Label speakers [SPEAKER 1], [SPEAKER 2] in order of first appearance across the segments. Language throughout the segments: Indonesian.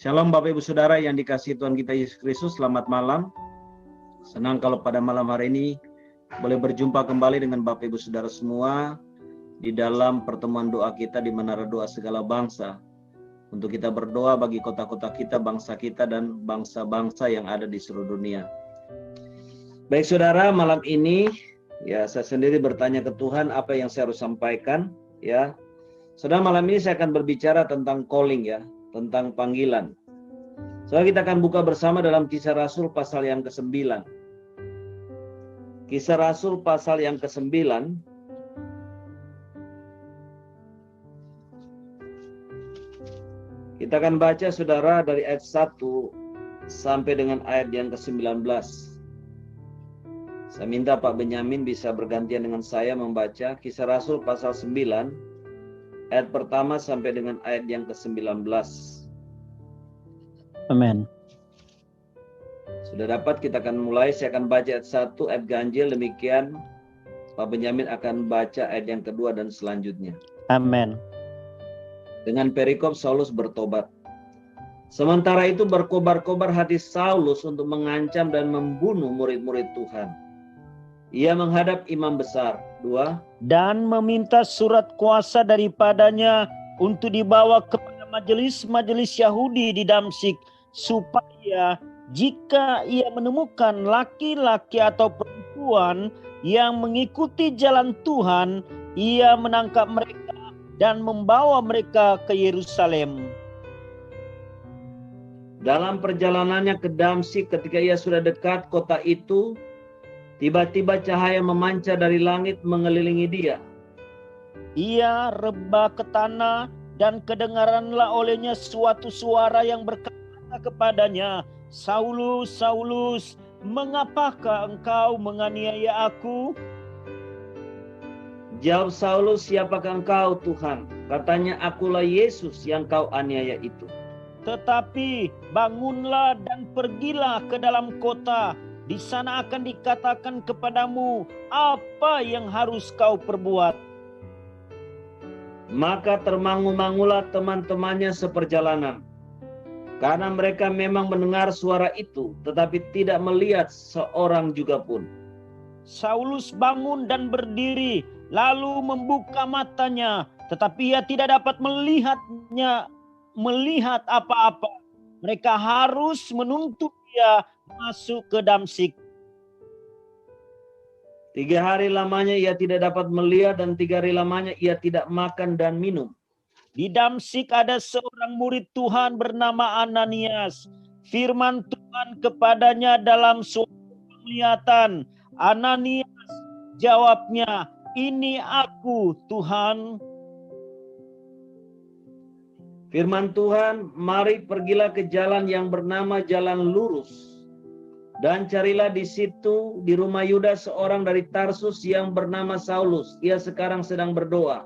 [SPEAKER 1] Shalom Bapak Ibu Saudara yang dikasihi Tuhan kita Yesus Kristus, selamat malam. Senang kalau pada malam hari ini boleh berjumpa kembali dengan Bapak Ibu Saudara semua di dalam pertemuan doa kita di Menara Doa Segala Bangsa. Untuk kita berdoa bagi kota-kota kita, bangsa kita, dan bangsa-bangsa yang ada di seluruh dunia. Baik saudara, malam ini ya saya sendiri bertanya ke Tuhan apa yang saya harus sampaikan ya. Saudara, malam ini saya akan berbicara tentang calling ya, tentang panggilan. Saudara, kita akan buka bersama dalam Kisah Rasul pasal yang ke-9. Kisah Rasul pasal yang ke-9. Kita akan baca saudara dari ayat 1 sampai dengan ayat yang ke-19. Saya minta Pak Benyamin bisa bergantian dengan saya membaca Kisah Rasul pasal 9 ayat pertama sampai dengan ayat yang ke-19.
[SPEAKER 2] Amin.
[SPEAKER 1] Sudah dapat, kita akan mulai. Saya akan baca ayat 1, ayat ganjil, demikian Pak Benyamin akan baca ayat yang kedua dan selanjutnya.
[SPEAKER 2] Amin.
[SPEAKER 1] Dengan perikop Saulus bertobat. Sementara itu berkobar-kobar hati Saulus untuk mengancam dan membunuh murid-murid Tuhan. Ia menghadap imam besar. 2.
[SPEAKER 2] Dan meminta surat kuasa daripadanya untuk dibawa kepada majelis-majelis Yahudi di Damsyik, supaya jika ia menemukan laki-laki atau perempuan yang mengikuti jalan Tuhan, ia menangkap mereka dan membawa mereka ke Yerusalem.
[SPEAKER 1] Dalam perjalanannya ke Damsyik, ketika ia sudah dekat kota itu, tiba-tiba cahaya memancar dari langit mengelilingi dia.
[SPEAKER 2] Ia rebah ke tanah dan kedengaranlah olehnya suatu suara yang berkata kepadanya, "Saulus, Saulus, mengapakah engkau menganiaya aku?"
[SPEAKER 1] Jawab Saulus, "Siapakah engkau, Tuhan?" Katanya, "Akulah Yesus yang kau aniaya itu."
[SPEAKER 2] Tetapi bangunlah dan pergilah ke dalam kota. Di sana akan dikatakan kepadamu apa yang harus kau perbuat.
[SPEAKER 1] Maka termangu-mangulah teman-temannya seperjalanan, karena mereka memang mendengar suara itu, tetapi tidak melihat seorang juga pun.
[SPEAKER 2] Saulus bangun dan berdiri, lalu membuka matanya, tetapi ia tidak dapat melihat apa-apa. Mereka harus menuntut dia masuk ke Damsyik.
[SPEAKER 1] 3 hari lamanya ia tidak dapat melihat, dan 3 hari lamanya ia tidak makan dan minum.
[SPEAKER 2] Di Damsyik ada seorang murid Tuhan bernama Ananias. Firman Tuhan kepadanya dalam suatu penglihatan. "Ananias," jawabnya, "Ini aku, Tuhan."
[SPEAKER 1] Firman Tuhan, "Mari pergilah ke jalan yang bernama Jalan Lurus, dan carilah di situ di rumah Yudas seorang dari Tarsus yang bernama Saulus. Ia sekarang sedang berdoa."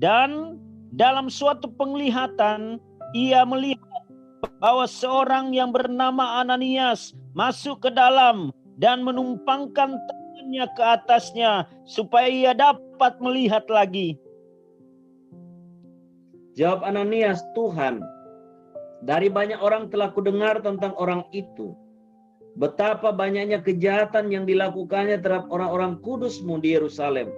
[SPEAKER 2] Dan dalam suatu penglihatan ia melihat bahwa seorang yang bernama Ananias masuk ke dalam dan menumpangkan tangannya ke atasnya supaya ia dapat melihat lagi.
[SPEAKER 1] Jawab Ananias, "Tuhan, dari banyak orang telah kudengar tentang orang itu, betapa banyaknya kejahatan yang dilakukannya terhadap orang-orang kudus-Mu di Yerusalem.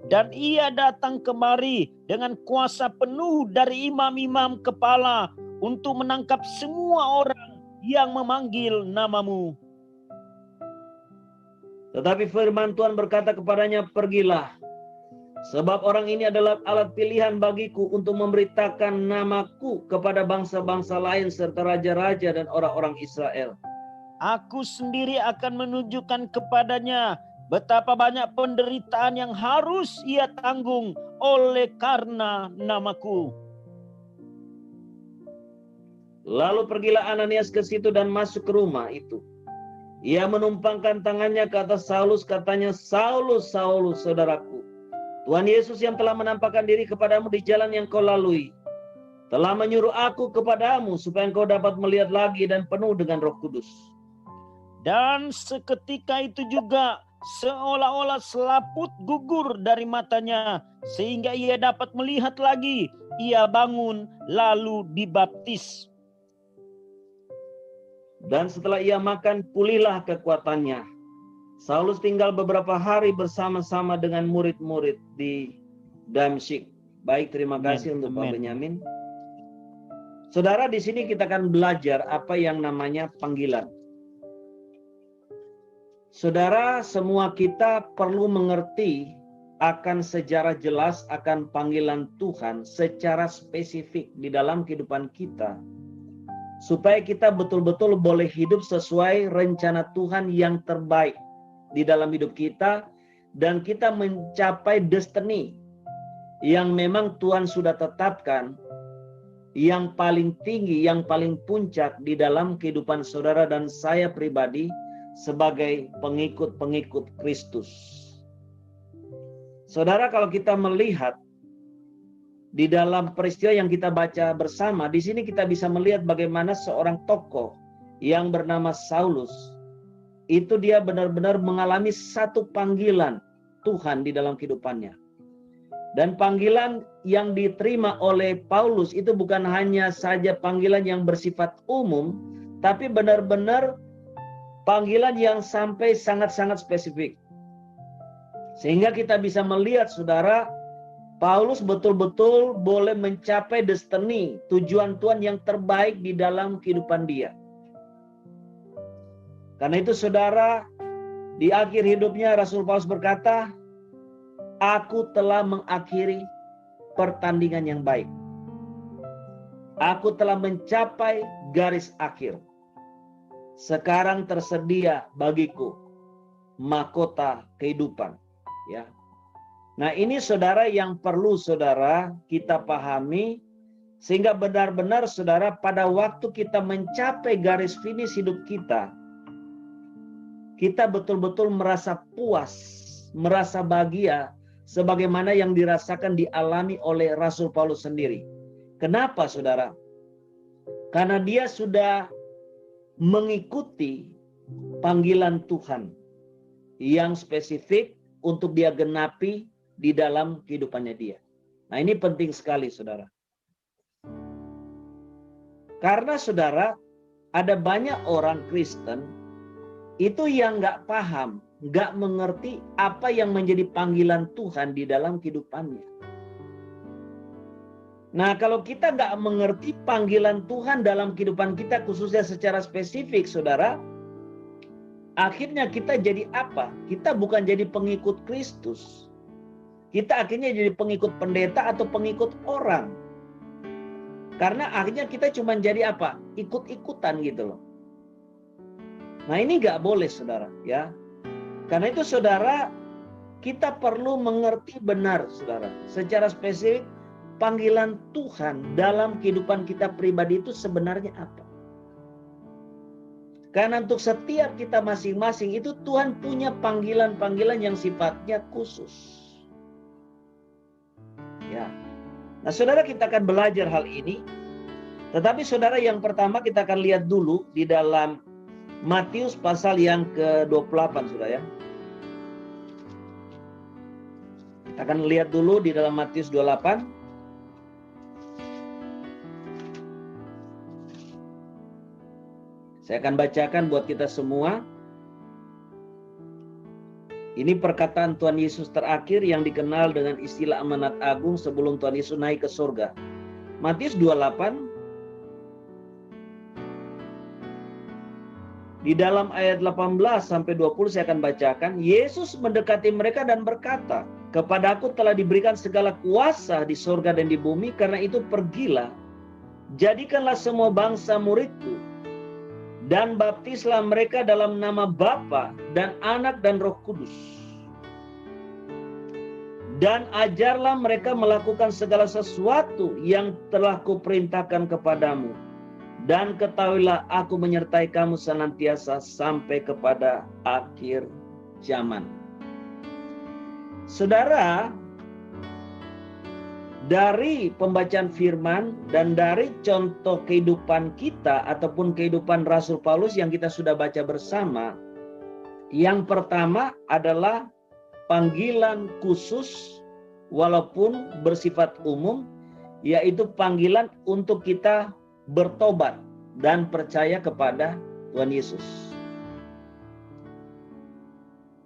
[SPEAKER 2] Dan ia datang kemari dengan kuasa penuh dari imam-imam kepala untuk menangkap semua orang yang memanggil nama-Mu."
[SPEAKER 1] Tetapi firman Tuhan berkata kepadanya, "Pergilah, sebab orang ini adalah alat pilihan bagiku untuk memberitakan namaku kepada bangsa-bangsa lain serta raja-raja dan orang-orang Israel.
[SPEAKER 2] Aku sendiri akan menunjukkan kepadanya betapa banyak penderitaan yang harus ia tanggung oleh karena namaku."
[SPEAKER 1] Lalu pergilah Ananias ke situ dan masuk ke rumah itu. Ia menumpangkan tangannya ke atas Saulus, katanya, "Saulus, Saulus, saudaraku, Tuhan Yesus yang telah menampakkan diri kepadamu di jalan yang kau lalui, telah menyuruh aku kepadamu supaya engkau dapat melihat lagi dan penuh dengan Roh Kudus."
[SPEAKER 2] Dan seketika itu juga seolah-olah selaput gugur dari matanya, sehingga ia dapat melihat lagi. Ia bangun lalu dibaptis.
[SPEAKER 1] Dan setelah ia makan, pulihlah kekuatannya. Saulus tinggal beberapa hari bersama-sama dengan murid-murid di Damsyik. Baik, terima kasih untuk Pak Benyamin. Saudara, di sini kita akan belajar apa yang namanya panggilan. Saudara, semua kita perlu mengerti akan sejarah jelas akan panggilan Tuhan secara spesifik di dalam kehidupan kita. Supaya kita betul-betul boleh hidup sesuai rencana Tuhan yang terbaik di dalam hidup kita. Dan kita mencapai destiny yang memang Tuhan sudah tetapkan. Yang paling tinggi, yang paling puncak di dalam kehidupan saudara dan saya pribadi sebagai pengikut-pengikut Kristus. Saudara, kalau kita melihat di dalam peristiwa yang kita baca bersama, di sini kita bisa melihat bagaimana seorang tokoh yang bernama Saulus, itu dia benar-benar mengalami satu panggilan Tuhan di dalam kehidupannya. Dan panggilan yang diterima oleh Paulus itu bukan hanya saja panggilan yang bersifat umum, tapi benar-benar panggilan yang sampai sangat-sangat spesifik. Sehingga kita bisa melihat, saudara, Paulus betul-betul boleh mencapai destiny, tujuan Tuhan yang terbaik di dalam kehidupan dia. Karena itu, saudara, di akhir hidupnya Rasul Paulus berkata, "Aku telah mengakhiri pertandingan yang baik. Aku telah mencapai garis akhir. Sekarang tersedia bagiku mahkota kehidupan." Ya. Nah, ini saudara yang perlu saudara kita pahami, sehingga benar-benar saudara pada waktu kita mencapai garis finish hidup kita, kita betul-betul merasa puas, merasa bahagia sebagaimana yang dirasakan dialami oleh Rasul Paulus sendiri. Kenapa saudara? Karena dia sudah mengikuti panggilan Tuhan yang spesifik untuk dia genapi di dalam kehidupannya dia. Nah, ini penting sekali saudara. Karena saudara, ada banyak orang Kristen itu yang nggak paham, nggak mengerti apa yang menjadi panggilan Tuhan di dalam kehidupannya. Nah, kalau kita nggak mengerti panggilan Tuhan dalam kehidupan kita, khususnya secara spesifik, saudara, akhirnya kita jadi apa? Kita bukan jadi pengikut Kristus. Kita akhirnya jadi pengikut pendeta atau pengikut orang. Karena akhirnya kita cuma jadi apa? Ikut-ikutan gitu loh. Nah, ini nggak boleh, saudara, ya. Karena itu, saudara, kita perlu mengerti benar, saudara, secara spesifik panggilan Tuhan dalam kehidupan kita pribadi itu sebenarnya apa. Karena untuk setiap kita masing-masing itu Tuhan punya panggilan-panggilan yang sifatnya khusus. Ya. Nah, saudara, kita akan belajar hal ini. Tetapi saudara, yang pertama kita akan lihat dulu di dalam Matius pasal yang ke-28, saudara, ya. Kita akan lihat dulu di dalam Matius 28. Saya akan bacakan buat kita semua. Ini perkataan Tuhan Yesus terakhir yang dikenal dengan istilah amanat agung sebelum Tuhan Yesus naik ke surga. Matius 28. Di dalam ayat 18 sampai 20 saya akan bacakan. Yesus mendekati mereka dan berkata, "Kepadaku telah diberikan segala kuasa di surga dan di bumi, karena itu pergilah, jadikanlah semua bangsa muridku, dan baptislah mereka dalam nama Bapa dan Anak dan Roh Kudus. Dan ajarlah mereka melakukan segala sesuatu yang telah kuperintahkan kepadamu. Dan ketahuilah aku menyertai kamu senantiasa sampai kepada akhir zaman." Saudara, dari pembacaan firman dan dari contoh kehidupan kita ataupun kehidupan Rasul Paulus yang kita sudah baca bersama, Yang pertama adalah panggilan khusus walaupun bersifat umum, yaitu panggilan untuk kita bertobat dan percaya kepada Tuhan Yesus.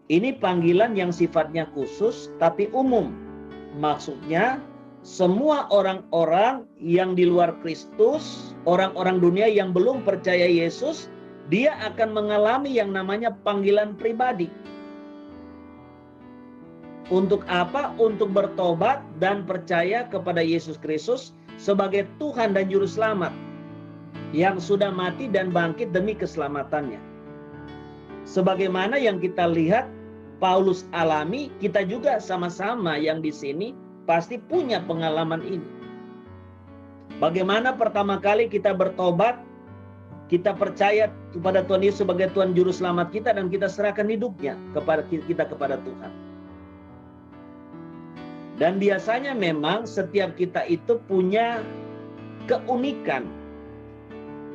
[SPEAKER 1] Ini panggilan yang sifatnya khusus tapi umum. Maksudnya semua orang-orang yang di luar Kristus, orang-orang dunia yang belum percaya Yesus, dia akan mengalami yang namanya panggilan pribadi. Untuk apa? Untuk bertobat dan percaya kepada Yesus Kristus sebagai Tuhan dan Juru Selamat yang sudah mati dan bangkit demi keselamatannya. Sebagaimana yang kita lihat Paulus alami, kita juga sama-sama yang di sini pasti punya pengalaman ini. Bagaimana pertama kali kita bertobat, kita percaya kepada Tuhan Yesus sebagai Tuhan Juru Selamat kita, dan kita serahkan hidupnya kepada Tuhan. Dan biasanya memang setiap kita itu punya keunikan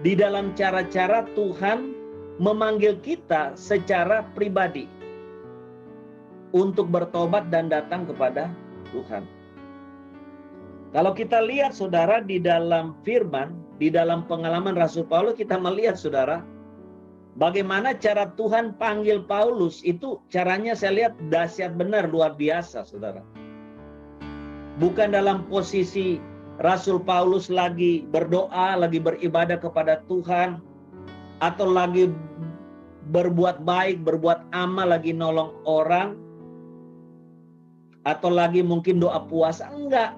[SPEAKER 1] di dalam cara-cara Tuhan memanggil kita secara pribadi untuk bertobat dan datang kepada Tuhan. Kalau kita lihat saudara di dalam firman, di dalam pengalaman Rasul Paulus, kita melihat saudara, bagaimana cara Tuhan panggil Paulus itu caranya saya lihat dahsyat benar, luar biasa saudara. Bukan dalam posisi Rasul Paulus lagi berdoa, lagi beribadah kepada Tuhan, atau lagi berbuat baik, berbuat amal, lagi nolong orang, atau lagi mungkin doa puasa, enggak.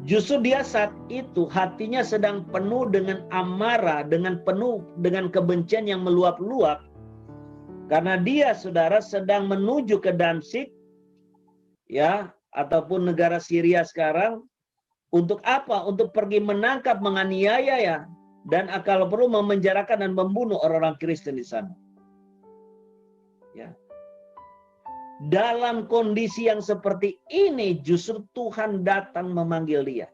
[SPEAKER 1] Justru dia saat itu hatinya sedang penuh dengan amarah, penuh dengan kebencian yang meluap-luap. Karena dia saudara sedang menuju ke Damsyik, ya, ataupun negara Syria sekarang. Untuk apa? Untuk pergi menangkap, menganiaya ya, dan kalau perlu memenjarakan dan membunuh orang-orang Kristen di sana. Ya. Dalam kondisi yang seperti ini justru Tuhan datang memanggil dia.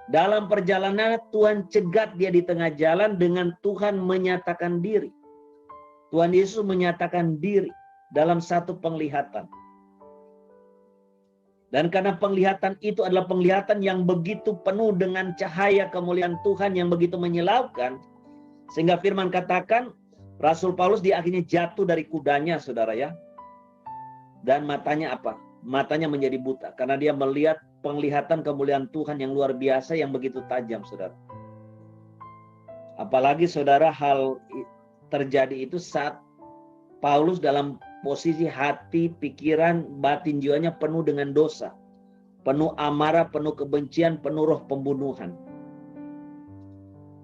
[SPEAKER 1] Dalam perjalanan Tuhan cegat dia di tengah jalan dengan Tuhan menyatakan diri. Tuhan Yesus menyatakan diri dalam satu penglihatan. Dan karena penglihatan itu adalah penglihatan yang begitu penuh dengan cahaya kemuliaan Tuhan yang begitu menyilaukan, sehingga firman katakan Rasul Paulus dia akhirnya jatuh dari kudanya saudara ya. Dan matanya apa? Matanya menjadi buta karena dia melihat penglihatan kemuliaan Tuhan yang luar biasa yang begitu tajam saudara. Apalagi saudara hal terjadi itu saat Paulus dalam posisi hati, pikiran, batin jiwanya penuh dengan dosa. Penuh amarah, penuh kebencian, penuh roh pembunuhan.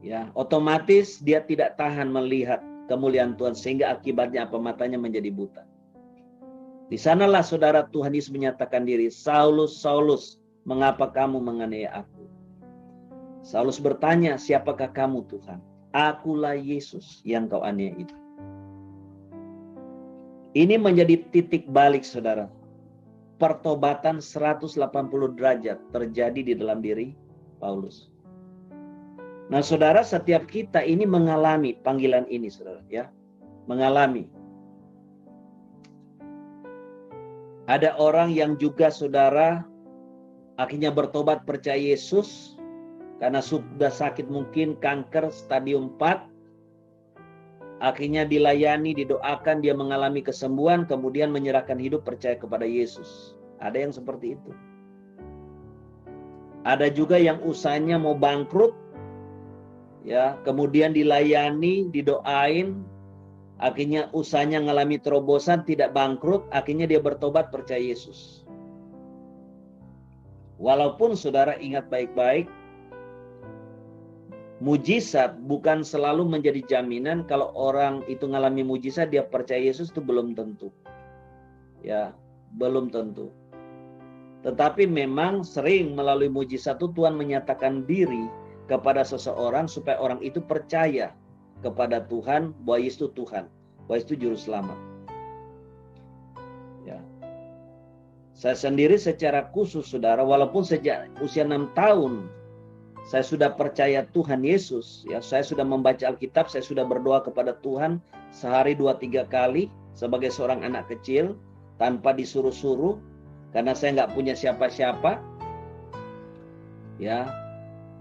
[SPEAKER 1] Ya, otomatis dia tidak tahan melihat kemuliaan Tuhan sehingga akibatnya apa? Matanya menjadi buta. Di sanalah saudara Tuhan Yesus menyatakan diri, Saulus, Saulus, mengapa kamu menganiaya aku? Saulus bertanya, siapakah kamu Tuhan? Akulah Yesus yang kau aniaya itu. Ini menjadi titik balik saudara. Pertobatan 180 derajat terjadi di dalam diri Paulus. Nah saudara, setiap kita ini mengalami panggilan ini saudara ya. Mengalami. Ada orang yang juga saudara akhirnya bertobat percaya Yesus karena sudah sakit mungkin kanker stadium 4. Akhirnya dilayani, didoakan, dia mengalami kesembuhan, kemudian menyerahkan hidup percaya kepada Yesus. Ada yang seperti itu. Ada juga yang usahanya mau bangkrut, ya, kemudian dilayani, didoain, akhirnya usahanya mengalami terobosan, tidak bangkrut, akhirnya dia bertobat percaya Yesus. Walaupun saudara ingat baik-baik, mujizat bukan selalu menjadi jaminan. Kalau orang itu mengalami mujizat dia percaya Yesus, itu belum tentu. Ya, belum tentu. Tetapi memang sering melalui mujizat itu Tuhan menyatakan diri kepada seseorang supaya orang itu percaya kepada Tuhan bahwa Yesus itu Tuhan, bahwa Yesus itu juru selamat. Ya. Saya sendiri secara khusus saudara, walaupun sejak usia 6 tahun saya sudah percaya Tuhan Yesus, ya, saya sudah membaca Alkitab, saya sudah berdoa kepada Tuhan sehari 2-3 kali sebagai seorang anak kecil tanpa disuruh-suruh, karena saya nggak punya siapa-siapa, ya,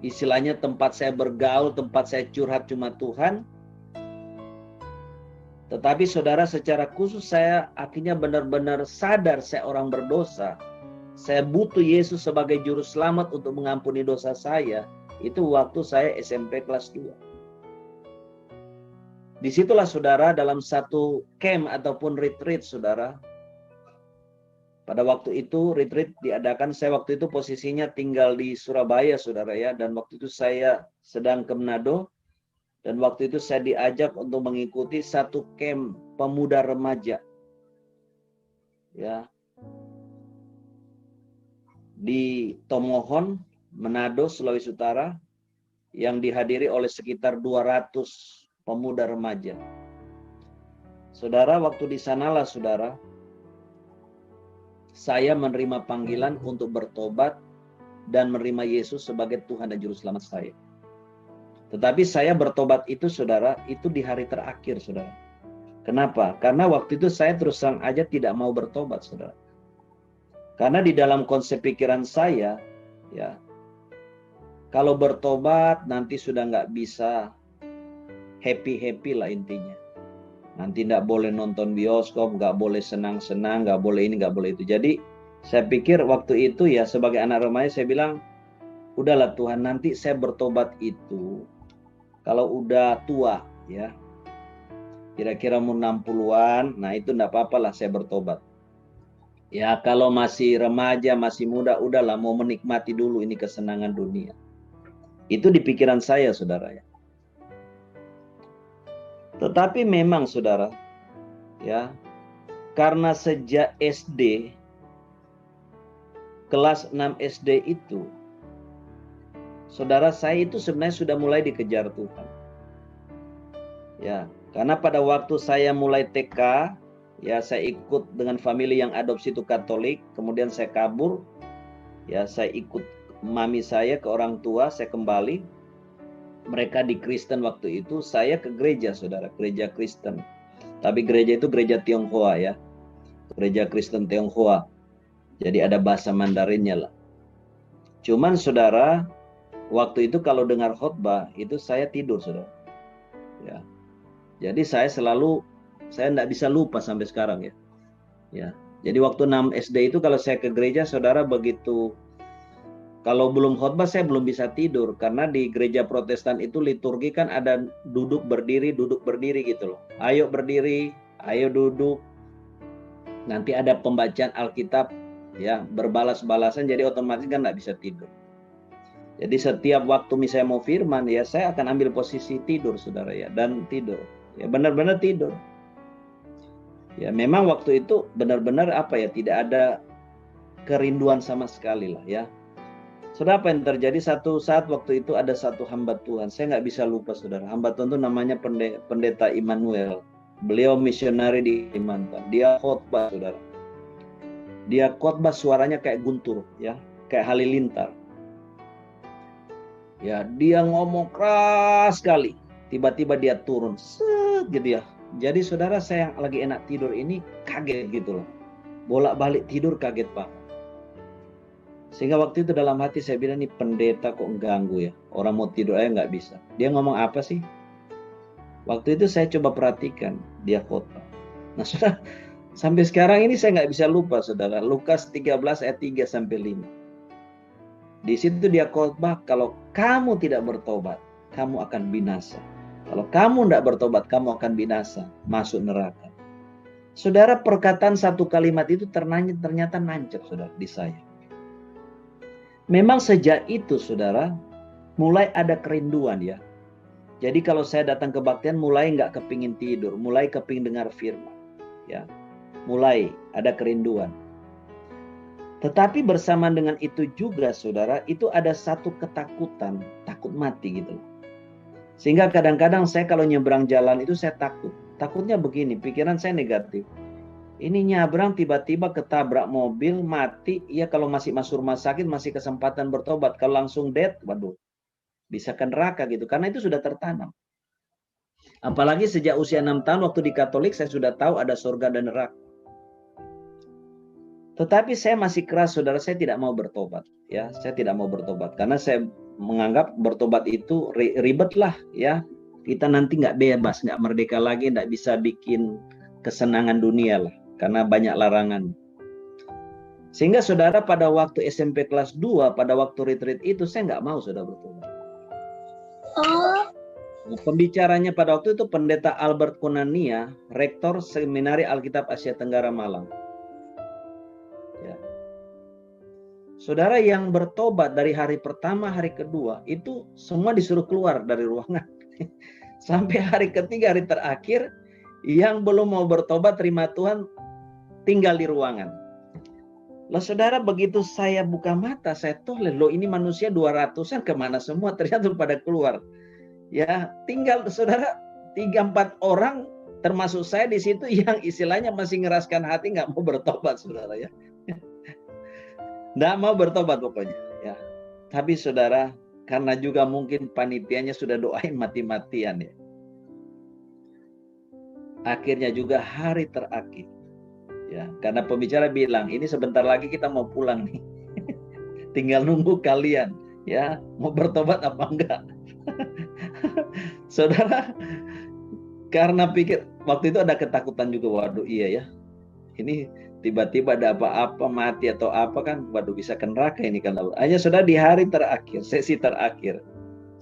[SPEAKER 1] istilahnya tempat saya bergaul, tempat saya curhat cuma Tuhan. Tetapi saudara, secara khusus saya akhirnya benar-benar sadar saya orang berdosa. Saya butuh Yesus sebagai juru selamat untuk mengampuni dosa saya. Itu waktu saya SMP kelas 2. Disitulah saudara, dalam satu camp ataupun retreat saudara. Pada waktu itu retreat diadakan, saya waktu itu posisinya tinggal di Surabaya saudara ya. Dan waktu itu saya sedang ke Manado. Dan waktu itu saya diajak untuk mengikuti satu camp pemuda remaja. Ya. Di Tomohon, Manado, Sulawesi Utara, yang dihadiri oleh sekitar 200 pemuda remaja. Saudara, waktu di sanalah saudara, saya menerima panggilan untuk bertobat dan menerima Yesus sebagai Tuhan dan Juru Selamat saya. Tetapi saya bertobat itu saudara, itu di hari terakhir saudara. Kenapa? Karena waktu itu saya terus terang aja tidak mau bertobat saudara. Karena di dalam konsep pikiran saya, ya, kalau bertobat nanti sudah nggak bisa happy-happy lah intinya. Nanti nggak boleh nonton bioskop, nggak boleh senang-senang, nggak boleh ini, nggak boleh itu. Jadi saya pikir waktu itu ya sebagai anak remaja saya bilang, udahlah Tuhan, nanti saya bertobat itu kalau udah tua ya, kira-kira umur 60-an, nah itu nggak apa-apa lah saya bertobat. Ya kalau masih remaja, masih muda, udahlah mau menikmati dulu ini kesenangan dunia. Itu di pikiran saya saudara ya. Tetapi memang saudara, ya, karena sejak SD, kelas 6 SD itu, saudara, saya itu sebenarnya sudah mulai dikejar Tuhan. Ya, karena pada waktu saya mulai TK, ya saya ikut dengan famili yang adopsi itu Katolik, kemudian saya kabur, ya saya ikut mami saya ke orang tua, saya kembali, mereka di Kristen waktu itu, saya ke gereja saudara, gereja Kristen, tapi gereja itu gereja Tionghoa ya, gereja Kristen Tionghoa, jadi ada bahasa Mandarinnya lah. Cuman saudara, waktu itu kalau dengar khotbah itu saya tidur saudara, ya, jadi saya nggak bisa lupa sampai sekarang ya. Ya, jadi waktu 6 SD itu kalau saya ke gereja saudara, begitu kalau belum khotbah saya belum bisa tidur, karena di gereja Protestan itu liturgi kan ada duduk berdiri gitu loh. Ayo berdiri, ayo duduk. Nanti ada pembacaan Alkitab ya, berbalas-balasan, jadi otomatis kan nggak bisa tidur. Jadi setiap waktu misalnya mau firman ya, saya akan ambil posisi tidur saudara ya, dan tidur. Ya benar-benar tidur. Ya memang waktu itu benar-benar apa ya, tidak ada kerinduan sama sekali lah ya. Saudara, apa yang terjadi satu saat waktu itu ada satu hamba Tuhan, saya nggak bisa lupa saudara. Hamba Tuhan itu namanya Pendeta Immanuel. Beliau misionari di Kalimantan. Dia khotbah saudara. Dia khotbah suaranya kayak guntur ya, kayak halilintar. Ya dia ngomong keras sekali. Tiba-tiba dia turun, set gitu ya. Jadi saudara, saya yang lagi enak tidur ini kaget gitu loh. Bolak-balik tidur kaget Pak. Sehingga waktu itu dalam hati saya bilang, nih pendeta kok ganggu ya. Orang mau tidur aja nggak bisa. Dia ngomong apa sih? Waktu itu saya coba perhatikan dia khotbah. Nah saudara, sampai sekarang ini saya nggak bisa lupa saudara. Lukas 13 ayat 3-5. Di situ dia khotbah, kalau kamu tidak bertobat, kamu akan binasa. Kalau kamu tidak bertobat, kamu akan binasa, masuk neraka. Saudara, perkataan satu kalimat itu ternyata nancep saudara di saya. Memang sejak itu saudara, mulai ada kerinduan ya. Jadi kalau saya datang kebaktian, mulai nggak kepingin tidur, mulai kepingin dengar firman. Ya, mulai ada kerinduan. Tetapi bersamaan dengan itu juga saudara, itu ada satu ketakutan, takut mati gitu. Sehingga kadang-kadang saya kalau nyebrang jalan itu saya takut. Takutnya begini, pikiran saya negatif. Ini nyebrang tiba-tiba ketabrak mobil, mati. Ya kalau masih masuk rumah sakit masih kesempatan bertobat. Kalau langsung dead, waduh. bisa ke neraka gitu, karena itu sudah tertanam. Apalagi sejak usia 6 tahun waktu di Katolik saya sudah tahu ada surga dan neraka. Tetapi saya masih keras, saudara, saya tidak mau bertobat. Ya, saya tidak mau bertobat karena saya menganggap bertobat itu ribet lah, ya. Kita nanti nggak bebas, nggak merdeka lagi, nggak bisa bikin kesenangan dunia lah, karena banyak larangan. Sehingga saudara pada waktu SMP kelas 2, pada waktu retreat itu saya nggak mau saudara bertobat. Pembicaranya pada waktu itu Pendeta Albert Kunania, Rektor Seminari Alkitab Asia Tenggara Malang. Ya. Saudara yang bertobat dari hari pertama, hari kedua, itu semua disuruh keluar dari ruangan. Sampai hari ketiga, hari terakhir, yang belum mau bertobat terima Tuhan tinggal di ruangan. Lah saudara, begitu saya buka mata, saya toleh, loh ini manusia 200-an kemana semua, ternyata pada keluar. Ya, tinggal saudara 3-4 orang termasuk saya di situ yang istilahnya masih ngeraskan hati nggak mau bertobat saudara ya. Nggak mau bertobat pokoknya ya. Tapi saudara, karena juga mungkin panitianya sudah doain mati-matian ya. Akhirnya juga hari terakhir ya, karena pembicara bilang ini sebentar lagi kita mau pulang nih. Tinggal nunggu kalian ya, mau bertobat apa enggak. Saudara, karena pikir waktu itu ada ketakutan juga, waduh iya ya, ini tiba-tiba ada apa-apa mati atau apa kan, waduh bisa ke neraka ini kan. Hanya saudara di hari terakhir, sesi terakhir,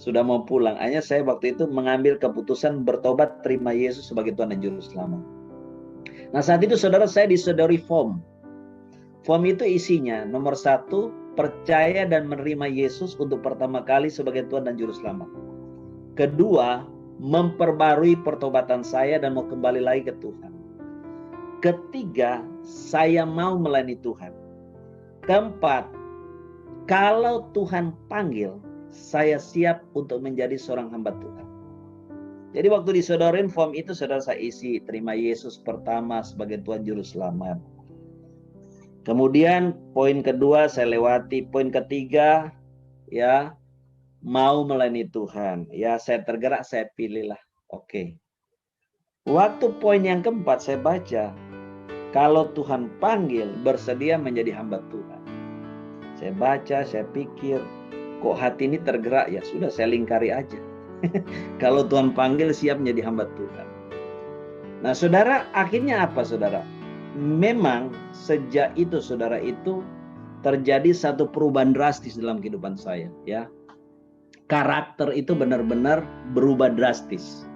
[SPEAKER 1] sudah mau pulang, hanya saya waktu itu mengambil keputusan bertobat, terima Yesus sebagai Tuhan dan Juru Selamat. Nah saat itu saudara saya disodori form. Form itu isinya nomor 1, percaya dan menerima Yesus untuk pertama kali sebagai Tuhan dan Juru Selamat. Kedua, memperbarui pertobatan saya dan mau kembali lagi ke Tuhan. Ketiga, saya mau melayani Tuhan. Keempat, kalau Tuhan panggil, saya siap untuk menjadi seorang hamba Tuhan. Jadi waktu disodorin form itu saudara saya isi, terima Yesus pertama sebagai Tuhan Juru Selamat. Kemudian poin kedua saya lewati, poin ketiga ya, mau melayani Tuhan. Ya saya tergerak, saya pilihlah. Oke. Waktu poin yang keempat saya baca, kalau Tuhan panggil, bersedia menjadi hamba Tuhan. Saya baca, saya pikir, kok hati ini tergerak ya, sudah saya lingkari aja. Kalau Tuhan panggil, siap menjadi hamba Tuhan. Nah saudara, akhirnya apa saudara? Memang sejak itu saudara itu terjadi satu perubahan drastis dalam kehidupan saya ya. Karakter itu benar-benar berubah drastis.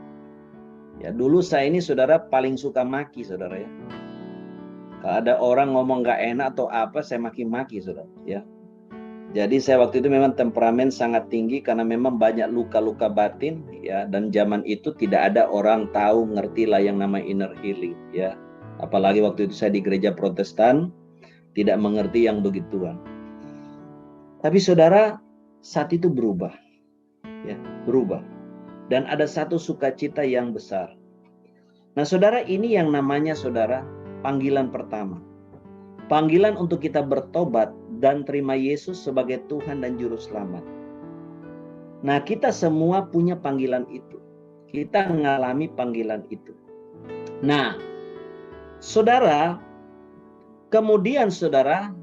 [SPEAKER 1] Ya, dulu saya ini saudara paling suka maki saudara ya. Kalau ada orang ngomong gak enak atau apa, saya maki-maki saudara ya. Jadi saya waktu itu memang temperamen sangat tinggi karena memang banyak luka-luka batin ya, dan zaman itu tidak ada orang tahu ngerti lah yang namanya inner healing ya. Apalagi waktu itu saya di gereja Protestan, tidak mengerti yang begituan. Tapi saudara, saat itu berubah. Ya, berubah. Dan ada satu sukacita yang besar. Nah saudara, ini yang namanya saudara panggilan pertama. Panggilan untuk kita bertobat dan terima Yesus sebagai Tuhan dan Juru Selamat. Nah kita semua punya panggilan itu. Kita mengalami panggilan itu. Nah saudara, kemudian saudara,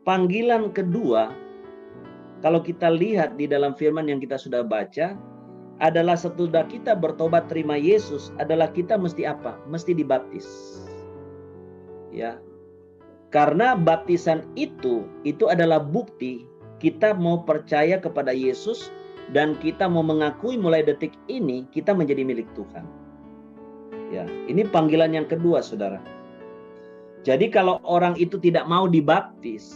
[SPEAKER 1] panggilan kedua, kalau kita lihat di dalam firman yang kita sudah baca, adalah setelah kita bertobat terima Yesus, adalah kita mesti apa? Mesti dibaptis. Ya. Karena baptisan itu adalah bukti kita mau percaya kepada Yesus dan kita mau mengakui mulai detik ini kita menjadi milik Tuhan. Ya, ini panggilan yang kedua, saudara. Jadi kalau orang itu tidak mau dibaptis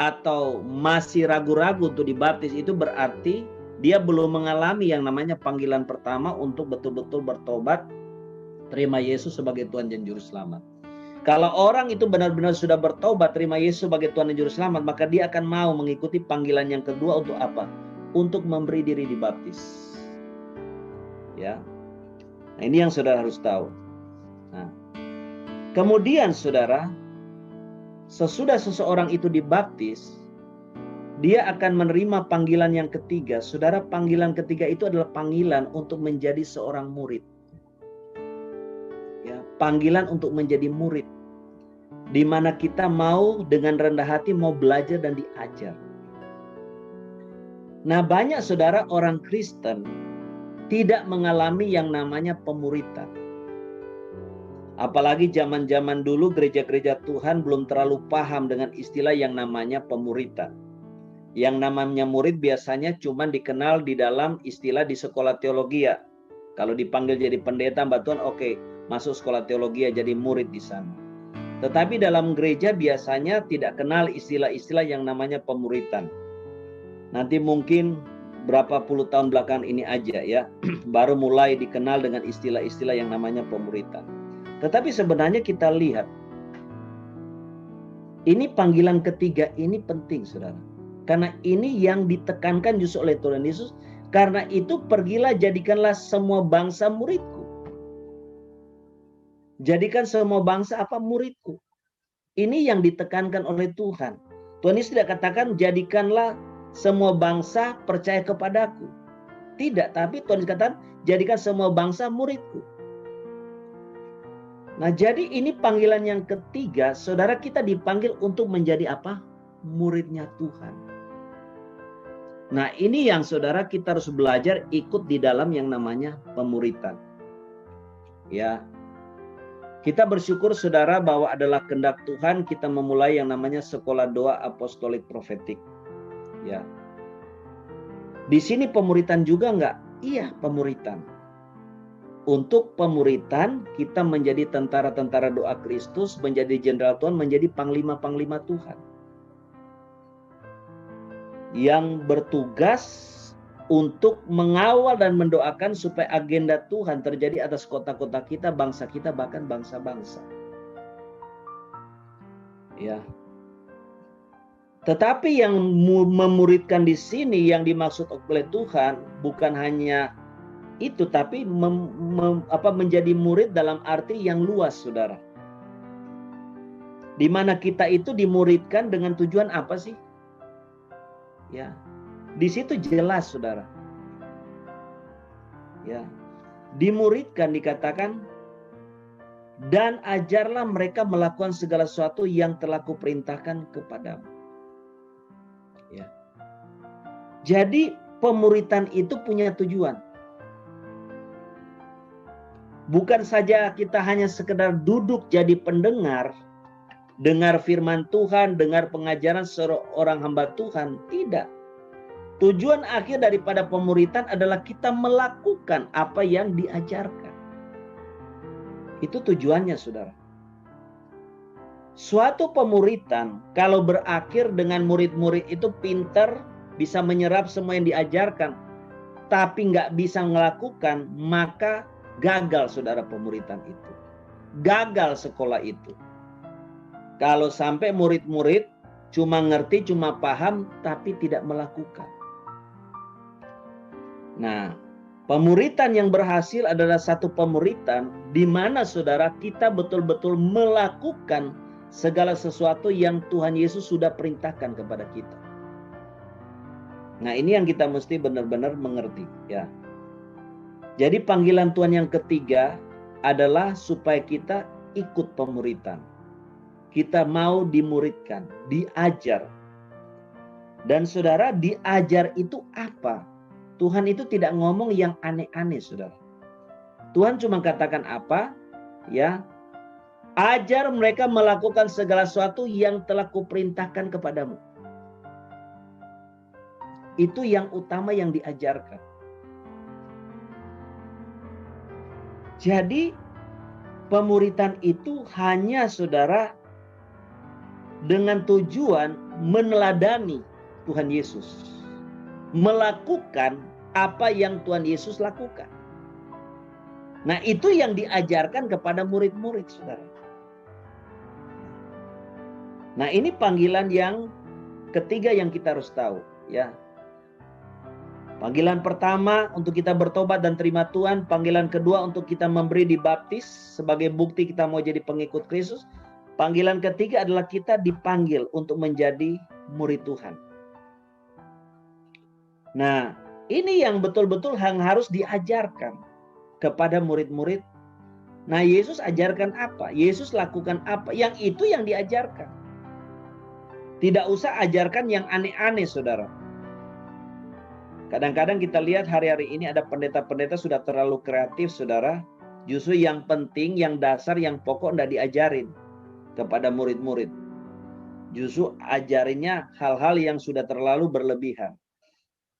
[SPEAKER 1] atau masih ragu-ragu untuk dibaptis, itu berarti dia belum mengalami yang namanya panggilan pertama untuk betul-betul bertobat, terima Yesus sebagai Tuhan dan Juru Selamat. Kalau orang itu benar-benar sudah bertobat, terima Yesus sebagai Tuhan dan Juru Selamat, maka dia akan mau mengikuti panggilan yang kedua untuk apa? Untuk memberi diri dibaptis. Ya. Nah, ini yang saudara harus tahu. Nah, kemudian saudara, sesudah seseorang itu dibaptis, dia akan menerima panggilan yang ketiga. Saudara, panggilan ketiga itu adalah panggilan untuk menjadi seorang murid. Ya, panggilan untuk menjadi murid. Di mana kita mau dengan rendah hati mau belajar dan diajar. Nah, banyak saudara orang Kristen tidak mengalami yang namanya pemuritan. Apalagi zaman-zaman dulu gereja-gereja Tuhan belum terlalu paham dengan istilah yang namanya pemuritan. Yang namanya murid biasanya cuma dikenal di dalam istilah di sekolah teologi ya. Kalau dipanggil jadi pendeta Mbak Tuhan, oke, masuk sekolah teologi jadi murid di sana. Tetapi dalam gereja biasanya tidak kenal istilah-istilah yang namanya pemuritan. Nanti mungkin berapa puluh tahun belakangan ini aja ya, baru mulai dikenal dengan istilah-istilah yang namanya pemuritan. Tetapi sebenarnya kita lihat, ini panggilan ketiga ini penting saudara. Karena ini yang ditekankan justru oleh Tuhan Yesus. Karena itu pergilah jadikanlah semua bangsa muridku. Jadikan semua bangsa apa? Muridku. Ini yang ditekankan oleh Tuhan. Tuhan Yesus tidak katakan jadikanlah semua bangsa percaya kepadaku. Tidak, tapi Tuhan Yesus katakan jadikan semua bangsa muridku. Nah, jadi ini panggilan yang ketiga, saudara, kita dipanggil untuk menjadi apa? Muridnya Tuhan. Nah, ini yang saudara kita harus belajar ikut di dalam yang namanya pemuritan. Ya. Kita bersyukur saudara bahwa adalah kehendak Tuhan kita memulai yang namanya sekolah doa apostolik profetik. Ya. Di sini pemuritan juga enggak? Iya, pemuritan. Untuk pemuritan kita menjadi tentara-tentara doa Kristus, menjadi jenderal Tuhan, menjadi panglima-panglima Tuhan. Yang bertugas untuk mengawal dan mendoakan supaya agenda Tuhan terjadi atas kota-kota kita, bangsa kita, bahkan bangsa-bangsa. Ya. Tetapi yang memuridkan di sini yang dimaksud oleh Tuhan bukan hanya itu, tapi menjadi murid dalam arti yang luas, saudara. Di mana kita itu dimuridkan dengan tujuan apa sih? Ya, di situ jelas, saudara. Ya, dimuridkan dikatakan dan ajarlah mereka melakukan segala sesuatu yang telah kuperintahkan kepadamu. Ya, jadi pemuritan itu punya tujuan. Bukan saja kita hanya sekedar duduk jadi pendengar, dengar firman Tuhan, dengar pengajaran seorang hamba Tuhan. Tidak. Tujuan akhir daripada pemuritan adalah kita melakukan apa yang diajarkan. Itu tujuannya, saudara. Suatu pemuritan, kalau berakhir dengan murid-murid itu pintar, bisa menyerap semua yang diajarkan, tapi nggak bisa melakukan, maka gagal, saudara, pemuritan itu. Gagal sekolah itu. Kalau sampai murid-murid cuma ngerti, cuma paham, tapi tidak melakukan. Nah, pemuritan yang berhasil adalah satu pemuritan di mana saudara kita betul-betul melakukan segala sesuatu yang Tuhan Yesus sudah perintahkan kepada kita. Nah, ini yang kita mesti benar-benar mengerti, ya. Jadi panggilan Tuhan yang ketiga adalah supaya kita ikut pemuritan. Kita mau dimuridkan, diajar. Dan saudara, diajar itu apa? Tuhan itu tidak ngomong yang aneh-aneh, saudara. Tuhan cuma katakan apa? Ya, ajar mereka melakukan segala sesuatu yang telah kuperintahkan kepadamu. Itu yang utama yang diajarkan. Jadi pemuritan itu hanya saudara dengan tujuan meneladani Tuhan Yesus. Melakukan apa yang Tuhan Yesus lakukan. Nah, itu yang diajarkan kepada murid-murid, saudara. Nah, ini panggilan yang ketiga yang kita harus tahu, ya. Panggilan pertama untuk kita bertobat dan terima Tuhan. Panggilan kedua untuk kita memberi dibaptis sebagai bukti kita mau jadi pengikut Kristus. Panggilan ketiga adalah kita dipanggil untuk menjadi murid Tuhan. Nah, ini yang betul-betul harus diajarkan kepada murid-murid. Nah, Yesus ajarkan apa? Yesus lakukan apa? Yang itu yang diajarkan. Tidak usah ajarkan yang aneh-aneh, saudara. Kadang-kadang kita lihat hari-hari ini ada pendeta-pendeta sudah terlalu kreatif, saudara. Justru yang penting, yang dasar, yang pokok tidak diajarin kepada murid-murid. Justru ajarinnya hal-hal yang sudah terlalu berlebihan.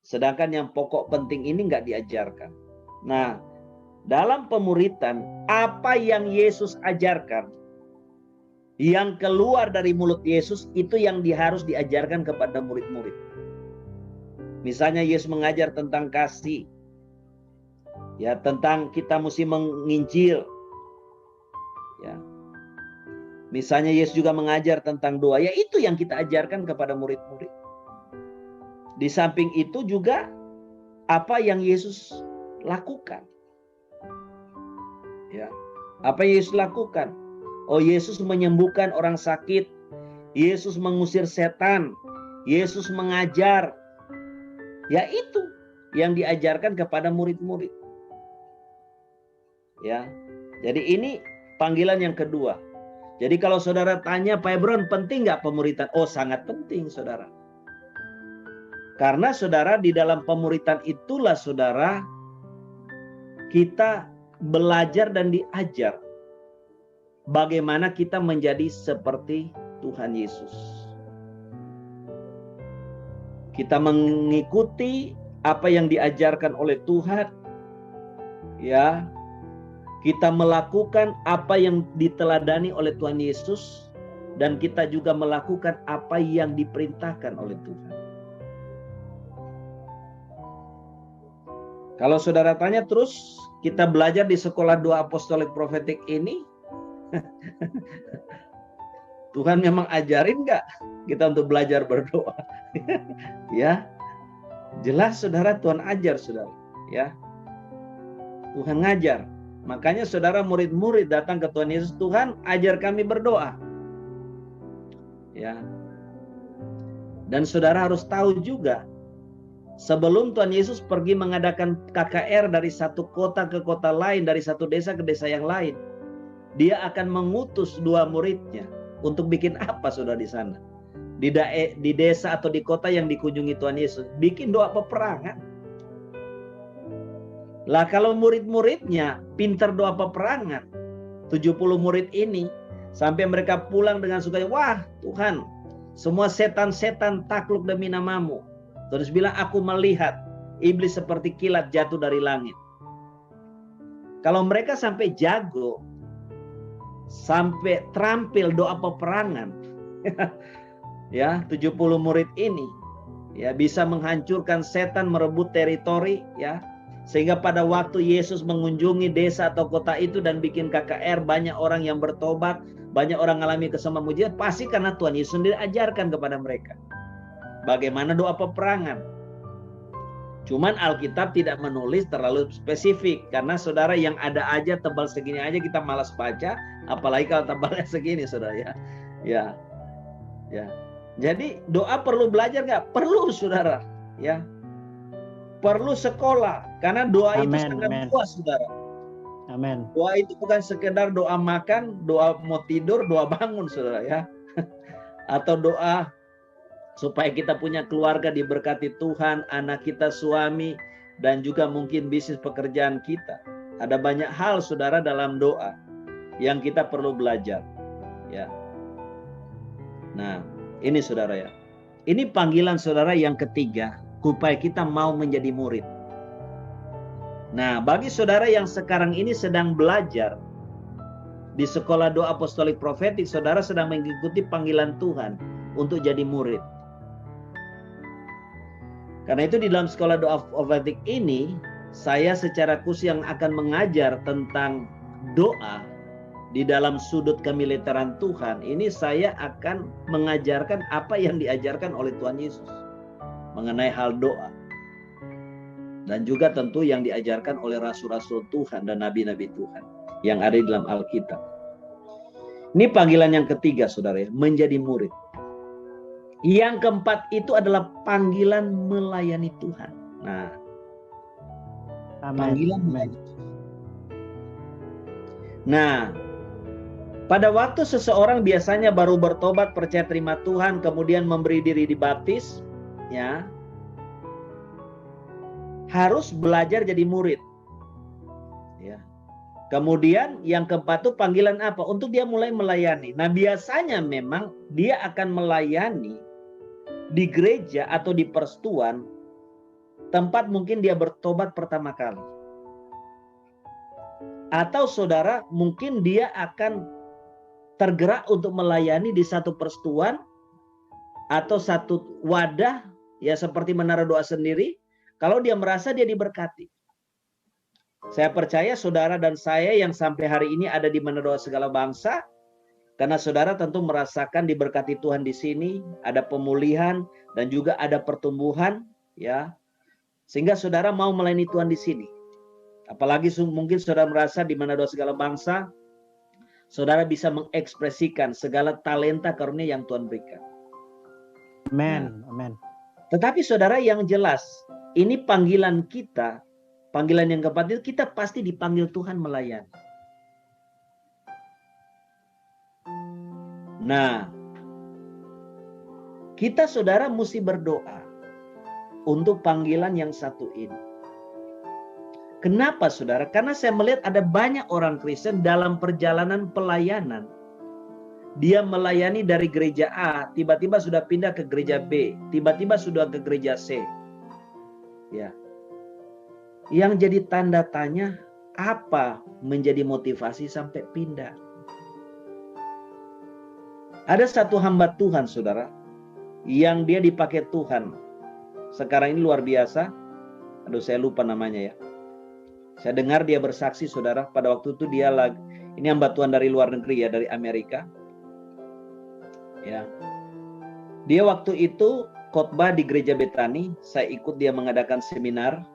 [SPEAKER 1] Sedangkan yang pokok penting ini nggak diajarkan. Nah, dalam pemuritan, apa yang Yesus ajarkan, yang keluar dari mulut Yesus, itu yang harus diajarkan kepada murid-murid. Misalnya Yesus mengajar tentang kasih, ya, tentang kita mesti menginjil, ya. Misalnya Yesus juga mengajar tentang doa, ya itu yang kita ajarkan kepada murid-murid. Di samping itu juga apa yang Yesus lakukan, ya, apa yang Yesus lakukan. Oh, Yesus menyembuhkan orang sakit, Yesus mengusir setan, Yesus mengajar. Ya itu yang diajarkan kepada murid-murid. Ya. Jadi ini panggilan yang kedua. Jadi kalau saudara tanya, Pak Hebron, penting nggak pemuritan? Oh, sangat penting, saudara. Karena saudara, di dalam pemuritan itulah saudara, kita belajar dan diajar bagaimana kita menjadi seperti Tuhan Yesus. Kita mengikuti apa yang diajarkan oleh Tuhan, ya. Kita melakukan apa yang diteladani oleh Tuhan Yesus, dan kita juga melakukan apa yang diperintahkan oleh Tuhan. Kalau saudara tanya terus, kita belajar di sekolah doa apostolik profetik ini, Tuhan memang ajarin nggak kita untuk belajar berdoa? Ya, jelas saudara, Tuhan ajar saudara, ya. Tuhan ngajar. Makanya saudara, murid-murid datang ke Tuhan Yesus, Tuhan ajar kami berdoa. Ya. Dan saudara harus tahu juga, sebelum Tuhan Yesus pergi mengadakan KKR dari satu kota ke kota lain, dari satu desa ke desa yang lain, dia akan mengutus 2 muridnya untuk bikin apa saudara di sana? Di desa atau di kota yang dikunjungi Tuhan Yesus, bikin doa peperangan. Lah kalau murid-muridnya pintar doa peperangan, 70 murid ini, sampai mereka pulang dengan sukacita, wah Tuhan, semua setan-setan takluk demi namamu. Terus bilang, aku melihat iblis seperti kilat jatuh dari langit. Kalau mereka sampai jago, sampai terampil doa peperangan, ya, 70 murid ini, ya, bisa menghancurkan setan, merebut teritori, ya. Sehingga pada waktu Yesus mengunjungi desa atau kota itu dan bikin KKR, banyak orang yang bertobat, banyak orang mengalami kesembuhan mujizat, pasti karena Tuhan Yesus sendiri ajarkan kepada mereka bagaimana doa peperangan. Cuman Alkitab tidak menulis terlalu spesifik, karena saudara, yang ada aja tebal segini aja kita malas baca, apalagi kalau tebalnya segini, saudara, ya. Ya. Ya. Jadi doa perlu belajar nggak? Perlu, saudara, ya. Perlu sekolah, karena doa itu sangat luas, saudara.
[SPEAKER 2] Amin.
[SPEAKER 1] Doa itu bukan sekedar doa makan, doa mau tidur, doa bangun, saudara, ya. Atau doa supaya kita punya keluarga diberkati Tuhan, anak kita, suami, dan juga mungkin bisnis pekerjaan kita. Ada banyak hal, saudara, dalam doa yang kita perlu belajar, ya. Nah, ini saudara, ya. Ini panggilan saudara yang ketiga, supaya kita mau menjadi murid. Nah, bagi saudara yang sekarang ini sedang belajar di sekolah doa apostolik profetik, saudara sedang mengikuti panggilan Tuhan untuk jadi murid. Karena itu di dalam sekolah doa profetik ini, saya secara khusus yang akan mengajar tentang doa di dalam sudut kemiliteran Tuhan. Ini saya akan mengajarkan apa yang diajarkan oleh Tuhan Yesus mengenai hal doa. Dan juga tentu yang diajarkan oleh rasul-rasul Tuhan dan nabi-nabi Tuhan yang ada di dalam Alkitab. Ini panggilan yang ketiga, saudara, ya, menjadi murid. Yang keempat itu adalah panggilan melayani Tuhan. Nah,
[SPEAKER 2] Amin.
[SPEAKER 1] panggilan
[SPEAKER 2] Amin.
[SPEAKER 1] melayani. Nah, pada waktu seseorang biasanya baru bertobat, percaya terima Tuhan, kemudian memberi diri dibaptis, ya, harus belajar jadi murid. Ya. Kemudian yang keempat itu panggilan apa? Untuk dia mulai melayani. Nah, biasanya memang dia akan melayani di gereja atau di persekutuan tempat mungkin dia bertobat pertama kali. Atau saudara, mungkin dia akan tergerak untuk melayani di satu persekutuan atau satu wadah, ya seperti Menara Doa sendiri, kalau dia merasa dia diberkati. Saya percaya saudara dan saya yang sampai hari ini ada di Menara Doa Segala Bangsa, karena saudara tentu merasakan diberkati Tuhan di sini, ada pemulihan dan juga ada pertumbuhan, ya, sehingga saudara mau melayani Tuhan di sini. Apalagi mungkin saudara merasa di Menara Doa Segala Bangsa, saudara bisa mengekspresikan segala talenta karunia yang Tuhan berikan.
[SPEAKER 2] Amin. Amin.
[SPEAKER 1] Tetapi saudara, yang jelas, ini panggilan kita, panggilan yang keempat itu kita pasti dipanggil Tuhan melayani. Nah, kita saudara mesti berdoa untuk panggilan yang satu ini. Kenapa saudara? Karena saya melihat ada banyak orang Kristen dalam perjalanan pelayanan. Dia melayani dari gereja A, tiba-tiba sudah pindah ke gereja B, tiba-tiba sudah ke gereja C. Ya. Yang jadi tanda tanya, apa menjadi motivasi sampai pindah? Ada satu hamba Tuhan saudara, yang dia dipakai Tuhan. Sekarang ini luar biasa. Aduh, saya lupa namanya ya. Saya dengar dia bersaksi saudara, pada waktu itu dia lagi, ini hamba Tuhan dari luar negeri ya, dari Amerika. Ya. Dia waktu itu khotbah di gereja Betani, saya ikut dia mengadakan seminar.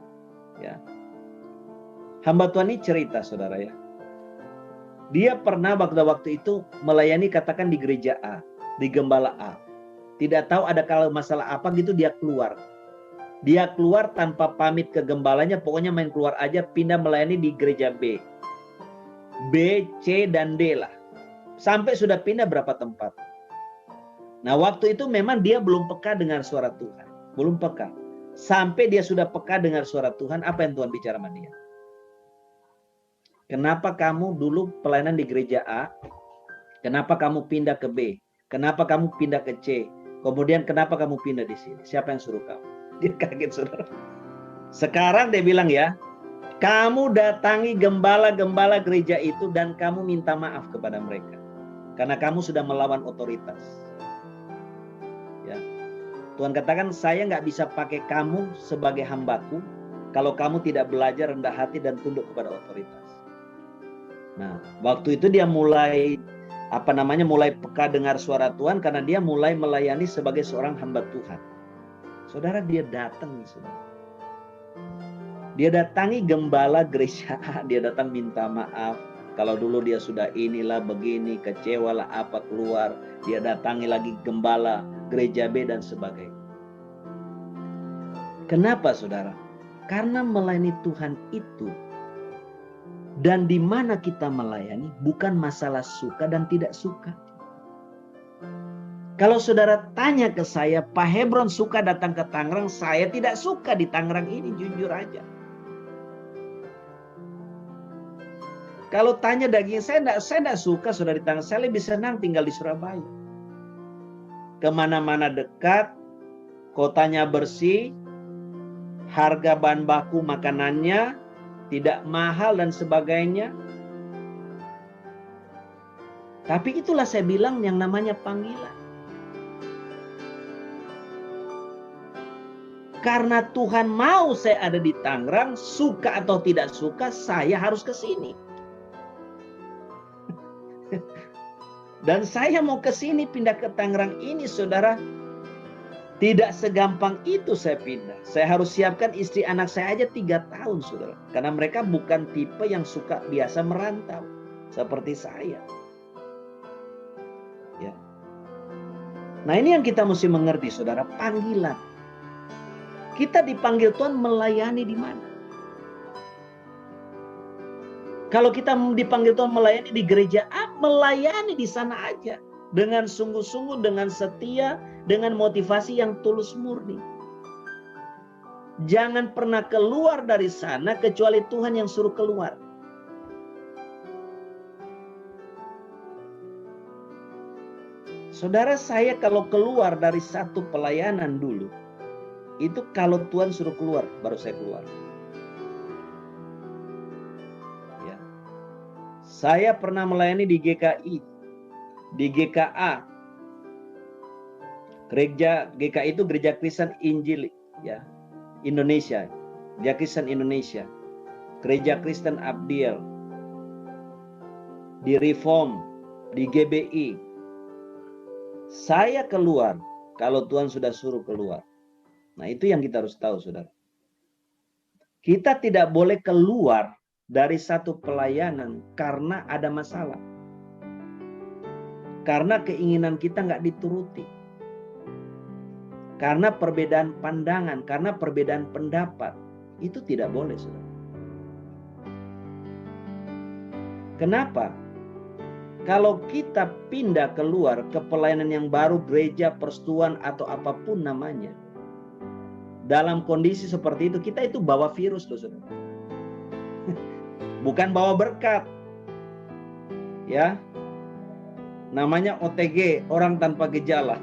[SPEAKER 1] Ya. Hamba Tuhan ini cerita saudara ya. Dia pernah waktu itu melayani katakan di gereja A, di gembala A. Tidak tahu ada kalau masalah apa gitu dia keluar. Dia keluar tanpa pamit ke gembalanya, pokoknya main keluar aja, pindah melayani di gereja B. B, C, dan D lah. Sampai sudah pindah berapa tempat. Nah, waktu itu memang dia belum peka dengar suara Tuhan. Belum peka. Sampai dia sudah peka dengar suara Tuhan, apa yang Tuhan bicara sama dia? Kenapa kamu dulu pelayanan di gereja A? Kenapa kamu pindah ke B? Kenapa kamu pindah ke C? Kemudian kenapa kamu pindah di sini? Siapa yang suruh kamu? Dia kaget saudara. Sekarang dia bilang ya, kamu datangi gembala-gembala gereja itu dan kamu minta maaf kepada mereka. Karena kamu sudah melawan otoritas. Ya. Tuhan katakan, saya nggak bisa pakai kamu sebagai hambaku kalau kamu tidak belajar rendah hati dan tunduk kepada otoritas. Nah, waktu itu dia mulai mulai peka dengar suara Tuhan karena dia mulai melayani sebagai seorang hamba Tuhan. Saudara, dia datang nih saudara. Dia datangi gembala gereja A, dia datang minta maaf. Kalau dulu dia sudah inilah begini, kecewalah apa keluar. Dia datangi lagi gembala gereja B dan sebagainya. Kenapa saudara? Karena melayani Tuhan itu, dan di mana kita melayani bukan masalah suka dan tidak suka. Kalau saudara tanya ke saya, Pak Hebron suka datang ke Tangerang, saya tidak suka di Tangerang ini, jujur aja. Kalau tanya daging saya tidak suka saudara di Tangerang, saya lebih senang tinggal di Surabaya. Kemana-mana dekat, kotanya bersih, harga bahan baku makanannya tidak mahal dan sebagainya. Tapi itulah saya bilang yang namanya panggilan. Karena Tuhan mau saya ada di Tangerang, suka atau tidak suka, saya harus ke sini. Dan saya mau ke sini, pindah ke Tangerang ini, saudara. Tidak segampang itu saya pindah. Saya harus siapkan istri anak saya aja 3 tahun, saudara. Karena mereka bukan tipe yang suka biasa merantau. Seperti saya. Ya. Nah, ini yang kita mesti mengerti, saudara. Panggilan. Kita dipanggil Tuhan melayani di mana? Kalau kita dipanggil Tuhan melayani di gereja A, melayani di sana aja. Dengan sungguh-sungguh, dengan setia, dengan motivasi yang tulus murni. Jangan pernah keluar dari sana kecuali Tuhan yang suruh keluar. Saudara, saya kalau keluar dari satu pelayanan dulu, itu kalau Tuhan suruh keluar, baru saya keluar. Ya. Saya pernah melayani di GKI, di GKA. Gereja GKI itu Gereja Kristen Injil, ya, Indonesia, Gereja Kristen Indonesia, Gereja Kristen Abdiel, di Reform, di GBI. Saya keluar kalau Tuhan sudah suruh keluar. Nah, itu yang kita harus tahu, saudara. Kita tidak boleh keluar dari satu pelayanan karena ada masalah. Karena keinginan kita nggak dituruti. Karena perbedaan pandangan, karena perbedaan pendapat. Itu tidak boleh, saudara. Kenapa? Kalau kita pindah keluar ke pelayanan yang baru, gereja, persekutuan, atau apapun namanya, dalam kondisi seperti itu, kita itu bawa virus loh, saudara. Bukan bawa berkat. Ya. Namanya OTG, orang tanpa gejala.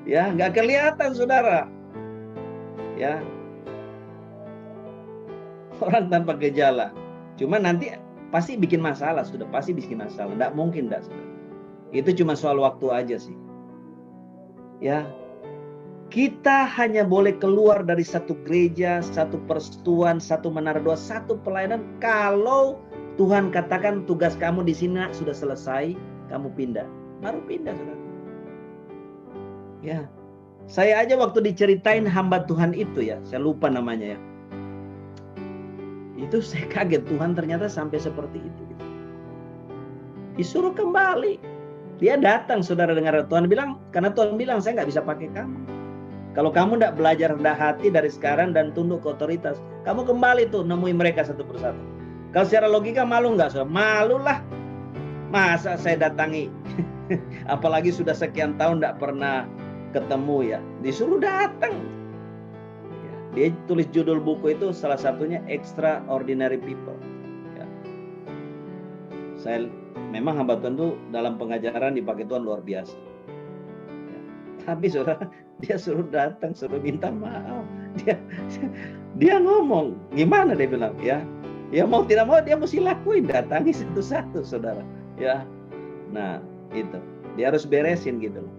[SPEAKER 1] Ya, nggak kelihatan, saudara. Ya. Orang tanpa gejala. Cuma nanti pasti bikin masalah, sudah pasti bikin masalah. Nggak mungkin, nggak, saudara. Itu cuma soal waktu aja sih. Ya, kita hanya boleh keluar dari satu gereja, satu persekutuan, satu menara doa, satu pelayanan kalau Tuhan katakan tugas kamu di sini sudah selesai, kamu pindah. Baru pindah, saudara. Ya, saya aja waktu diceritain hamba Tuhan itu, ya, saya lupa namanya, ya. Itu saya kaget, Tuhan ternyata sampai seperti itu. Disuruh kembali. Dia datang, saudara, dengar Tuhan bilang, karena Tuhan bilang saya nggak bisa pakai kamu. Kalau kamu nggak belajar rendah hati dari sekarang dan tunduk ke otoritas, kamu kembali tuh nemui mereka satu persatu. Kalau secara logika malu nggak, saudara? Malu lah. Masa saya datangi, apalagi sudah sekian tahun nggak pernah ketemu, ya. Disuruh datang. Dia tulis judul buku itu salah satunya Extraordinary People. Ya. Saya memang hamba Tuhan itu dalam pengajaran dipakai Tuhan luar biasa. Ya. Tapi saudara, dia suruh datang, suruh minta maaf. Dia ngomong, gimana dia bilang, ya. Ya mau tidak mau dia mesti lakuin, datangi satu-satu, saudara. Ya. Nah, itu. Dia harus beresin gitu loh.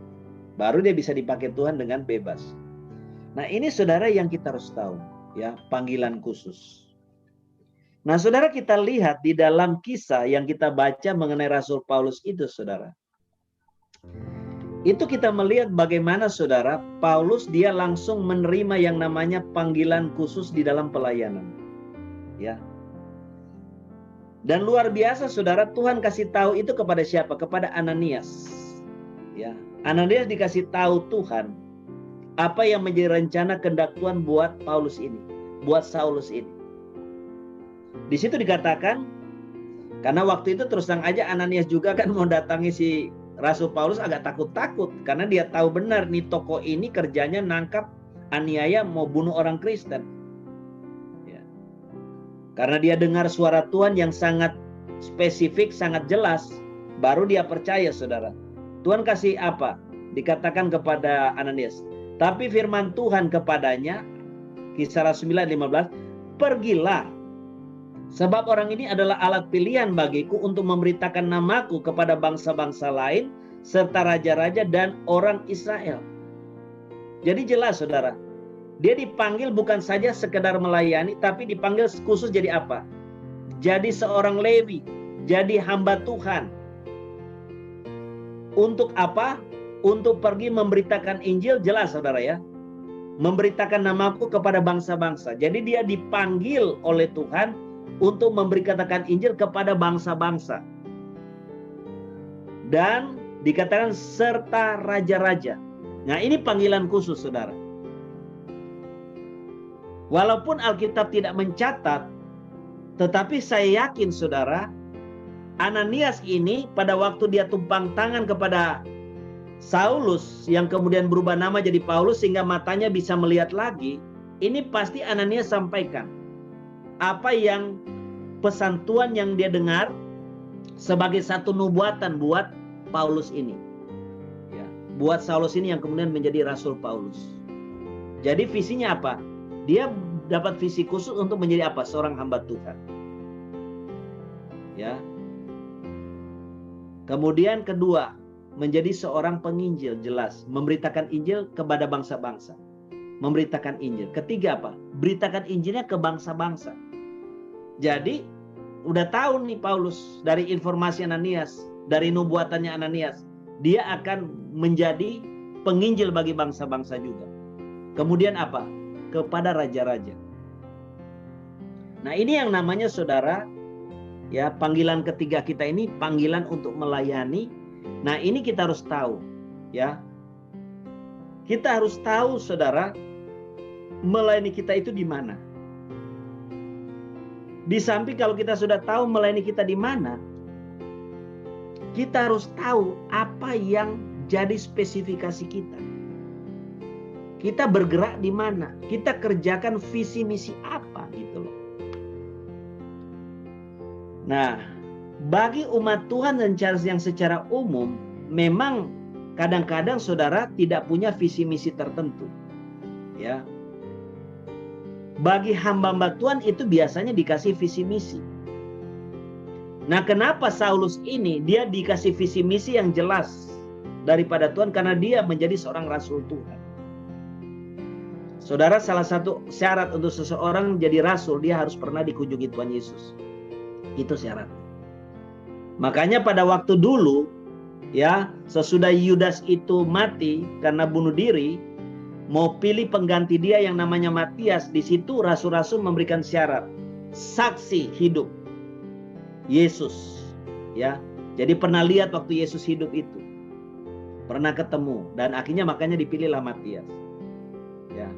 [SPEAKER 1] Baru dia bisa dipakai Tuhan dengan bebas. Nah, ini saudara yang kita harus tahu, ya, panggilan khusus. Nah, saudara, kita lihat di dalam kisah yang kita baca mengenai Rasul Paulus itu, saudara. Itu kita melihat bagaimana, saudara, Paulus dia langsung menerima yang namanya panggilan khusus di dalam pelayanan. Ya. Dan luar biasa, saudara, Tuhan kasih tahu itu kepada siapa? Kepada Ananias. Ya. Ananias dikasih tahu Tuhan apa yang menjadi rencana kehendak Tuhan buat Paulus ini, buat Saulus ini. Di situ dikatakan, karena waktu itu terus terang aja Ananias juga kan mau datangi si Rasul Paulus agak takut-takut, karena dia tahu benar nih tokoh ini kerjanya nangkap, aniaya, mau bunuh orang Kristen. Ya. Karena dia dengar suara Tuhan yang sangat spesifik, sangat jelas, baru dia percaya, saudara. Tuhan kasih apa? Dikatakan kepada Ananias. Tapi firman Tuhan kepadanya, Kisah 9:15, pergilah, sebab orang ini adalah alat pilihan bagiku untuk memberitakan namaku kepada bangsa-bangsa lain, serta raja-raja dan orang Israel. Jadi jelas, saudara, dia dipanggil bukan saja sekedar melayani, tapi dipanggil khusus jadi apa? Jadi seorang Lewi, jadi hamba Tuhan. Untuk apa? Untuk pergi memberitakan Injil, jelas, saudara, ya. Memberitakan namaku kepada bangsa-bangsa. Jadi dia dipanggil oleh Tuhan untuk memberitakan Injil kepada bangsa-bangsa. Dan dikatakan serta raja-raja. Nah, ini panggilan khusus, saudara. Walaupun Alkitab tidak mencatat, tetapi saya yakin, saudara, Ananias ini pada waktu dia tumpang tangan kepada Saulus yang kemudian berubah nama jadi Paulus sehingga matanya bisa melihat lagi, ini pasti Ananias sampaikan apa yang pesan Tuhan yang dia dengar sebagai satu nubuatan buat Paulus ini. Ya, buat Saulus ini yang kemudian menjadi Rasul Paulus. Jadi visinya apa? Dia dapat visi khusus untuk menjadi apa? Seorang hamba Tuhan. Ya. Kemudian kedua, menjadi seorang penginjil, jelas, memberitakan Injil kepada bangsa-bangsa. Memberitakan Injil. Ketiga apa? Beritakan Injilnya ke bangsa-bangsa. Jadi udah tahu nih Paulus dari informasi Ananias, dari nubuatannya Ananias, dia akan menjadi penginjil bagi bangsa-bangsa juga. Kemudian apa? Kepada raja-raja. Nah, ini yang namanya, saudara, ya, panggilan ketiga kita ini panggilan untuk melayani. Nah, ini kita harus tahu, ya. Kita harus tahu, saudara, melayani kita itu di mana. Di samping kalau kita sudah tahu melayani kita di mana, kita harus tahu apa yang jadi spesifikasi kita. Kita bergerak di mana? Kita kerjakan visi misi apa gitu loh. Nah, bagi umat Tuhan dan yang secara umum, memang kadang-kadang saudara tidak punya visi misi tertentu. Ya. Bagi hamba-hamba Tuhan itu biasanya dikasih visi misi. Nah, kenapa Saulus ini dia dikasih visi misi yang jelas daripada Tuhan? Karena dia menjadi seorang rasul Tuhan. Saudara, salah satu syarat untuk seseorang jadi rasul, dia harus pernah dikunjungi Tuhan Yesus. Itu syarat. Makanya pada waktu dulu, ya, sesudah Yudas itu mati karena bunuh diri, mau pilih pengganti dia yang namanya Matias, di situ rasul-rasul memberikan syarat, saksi hidup Yesus, ya. Jadi pernah lihat waktu Yesus hidup itu, pernah ketemu, dan akhirnya makanya dipilihlah Matias, ya.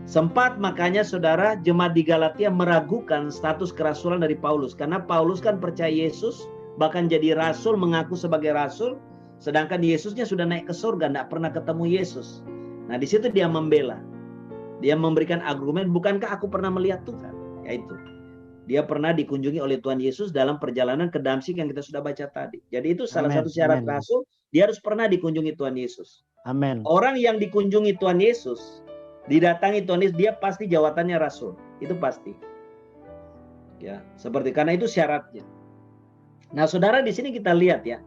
[SPEAKER 1] Sempat makanya saudara jemaat di Galatia meragukan status kerasulan dari Paulus, karena Paulus kan percaya Yesus, bahkan jadi rasul, mengaku sebagai rasul, sedangkan Yesusnya sudah naik ke surga, tidak pernah ketemu Yesus. Nah, di situ dia membela, dia memberikan argumen, bukankah aku pernah melihat Tuhan? Yaitu dia pernah dikunjungi oleh Tuhan Yesus dalam perjalanan ke Damsyik yang kita sudah baca tadi. Jadi itu salah satu syarat rasul, dia harus pernah dikunjungi Tuhan Yesus.
[SPEAKER 2] Amin.
[SPEAKER 1] Orang yang dikunjungi Tuhan Yesus, didatangi Tuhan Yesus, dia pasti jawatannya rasul. Itu pasti. Ya, seperti karena itu syaratnya. Nah, saudara, di sini kita lihat ya,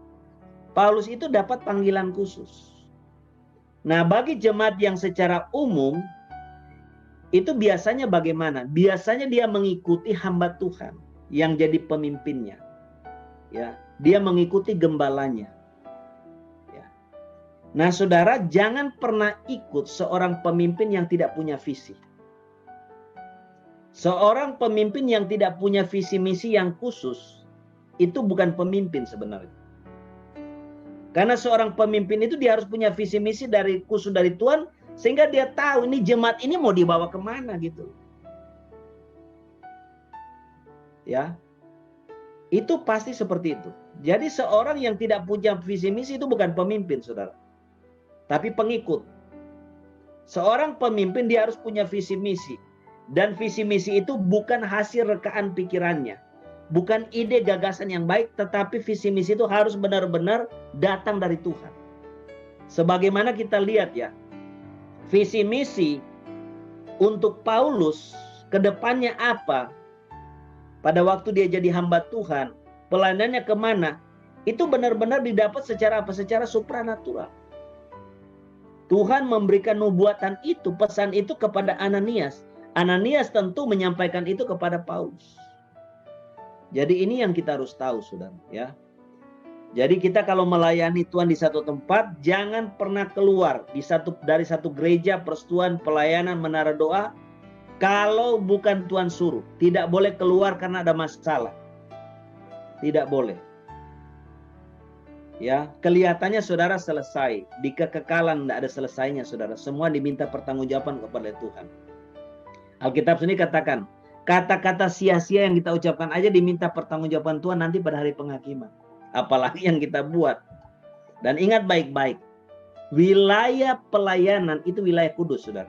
[SPEAKER 1] Paulus itu dapat panggilan khusus. Nah, bagi jemaat yang secara umum itu biasanya bagaimana? Biasanya dia mengikuti hamba Tuhan yang jadi pemimpinnya. Ya, dia mengikuti gembalanya. Ya. Nah, saudara, jangan pernah ikut seorang pemimpin yang tidak punya visi. Seorang pemimpin yang tidak punya visi misi yang khusus, itu bukan pemimpin sebenarnya. Karena seorang pemimpin itu dia harus punya visi misi dari khusus dari Tuhan, sehingga dia tahu ini jemaat ini mau dibawa kemana gitu. Ya, itu pasti seperti itu. Jadi seorang yang tidak punya visi misi itu bukan pemimpin, saudara, tapi pengikut. Seorang pemimpin dia harus punya visi misi, dan visi misi itu bukan hasil rekaan pikirannya. Bukan ide gagasan yang baik, tetapi visi misi itu harus benar-benar datang dari Tuhan. Sebagaimana kita lihat ya, visi misi untuk Paulus ke depannya apa? Pada waktu dia jadi hamba Tuhan, pelayanannya kemana? Itu benar-benar didapat secara apa? Secara supranatural. Tuhan memberikan nubuatan itu, pesan itu kepada Ananias. Ananias tentu menyampaikan itu kepada Paulus. Jadi ini yang kita harus tahu, saudara, ya. Jadi kita kalau melayani Tuhan di satu tempat, jangan pernah keluar dari satu gereja, persetujuan, pelayanan, menara doa, kalau bukan Tuhan suruh. Tidak boleh keluar karena ada masalah. Tidak boleh. Ya, kelihatannya saudara selesai. Di kekekalan tidak ada selesainya saudara. Semua diminta pertanggungjawaban kepada Tuhan. Alkitab sendiri katakan, kata-kata sia-sia yang kita ucapkan aja diminta pertanggungjawaban Tuhan nanti pada hari penghakiman. Apalagi yang kita buat. Dan ingat baik-baik, wilayah pelayanan itu wilayah kudus saudara.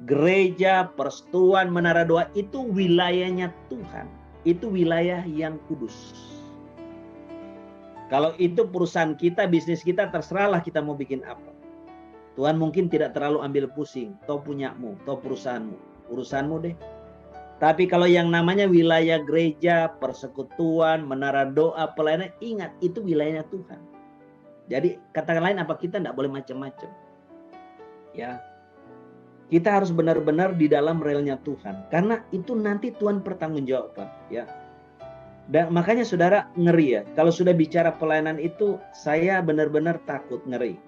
[SPEAKER 1] Gereja, persekutuan, menara doa itu wilayahnya Tuhan. Itu wilayah yang kudus. Kalau itu perusahaan kita, bisnis kita, terserahlah kita mau bikin apa. Tuhan mungkin tidak terlalu ambil pusing. Toh punyamu, toh perusahaanmu. Urusanmu deh. Tapi kalau yang namanya wilayah gereja, persekutuan, menara doa, pelayanan, ingat itu wilayahnya Tuhan. Jadi katakan lain apa kita tidak boleh macam-macam. Ya. Kita harus benar-benar di dalam relnya Tuhan. Karena itu nanti Tuhan pertanggungjawabkan. Ya. Dan makanya saudara ngeri ya. Kalau sudah bicara pelayanan itu saya benar-benar takut, ngeri.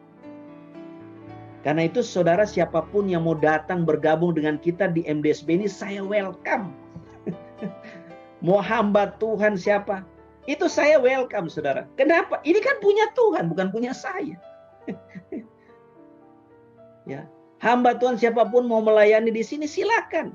[SPEAKER 1] Karena itu saudara siapapun yang mau datang bergabung dengan kita di MDSB ini saya welcome. Mau hamba Tuhan siapa? Itu saya welcome saudara. Kenapa? Ini kan punya Tuhan bukan punya saya. Ya, hamba Tuhan siapapun mau melayani di sini silakan.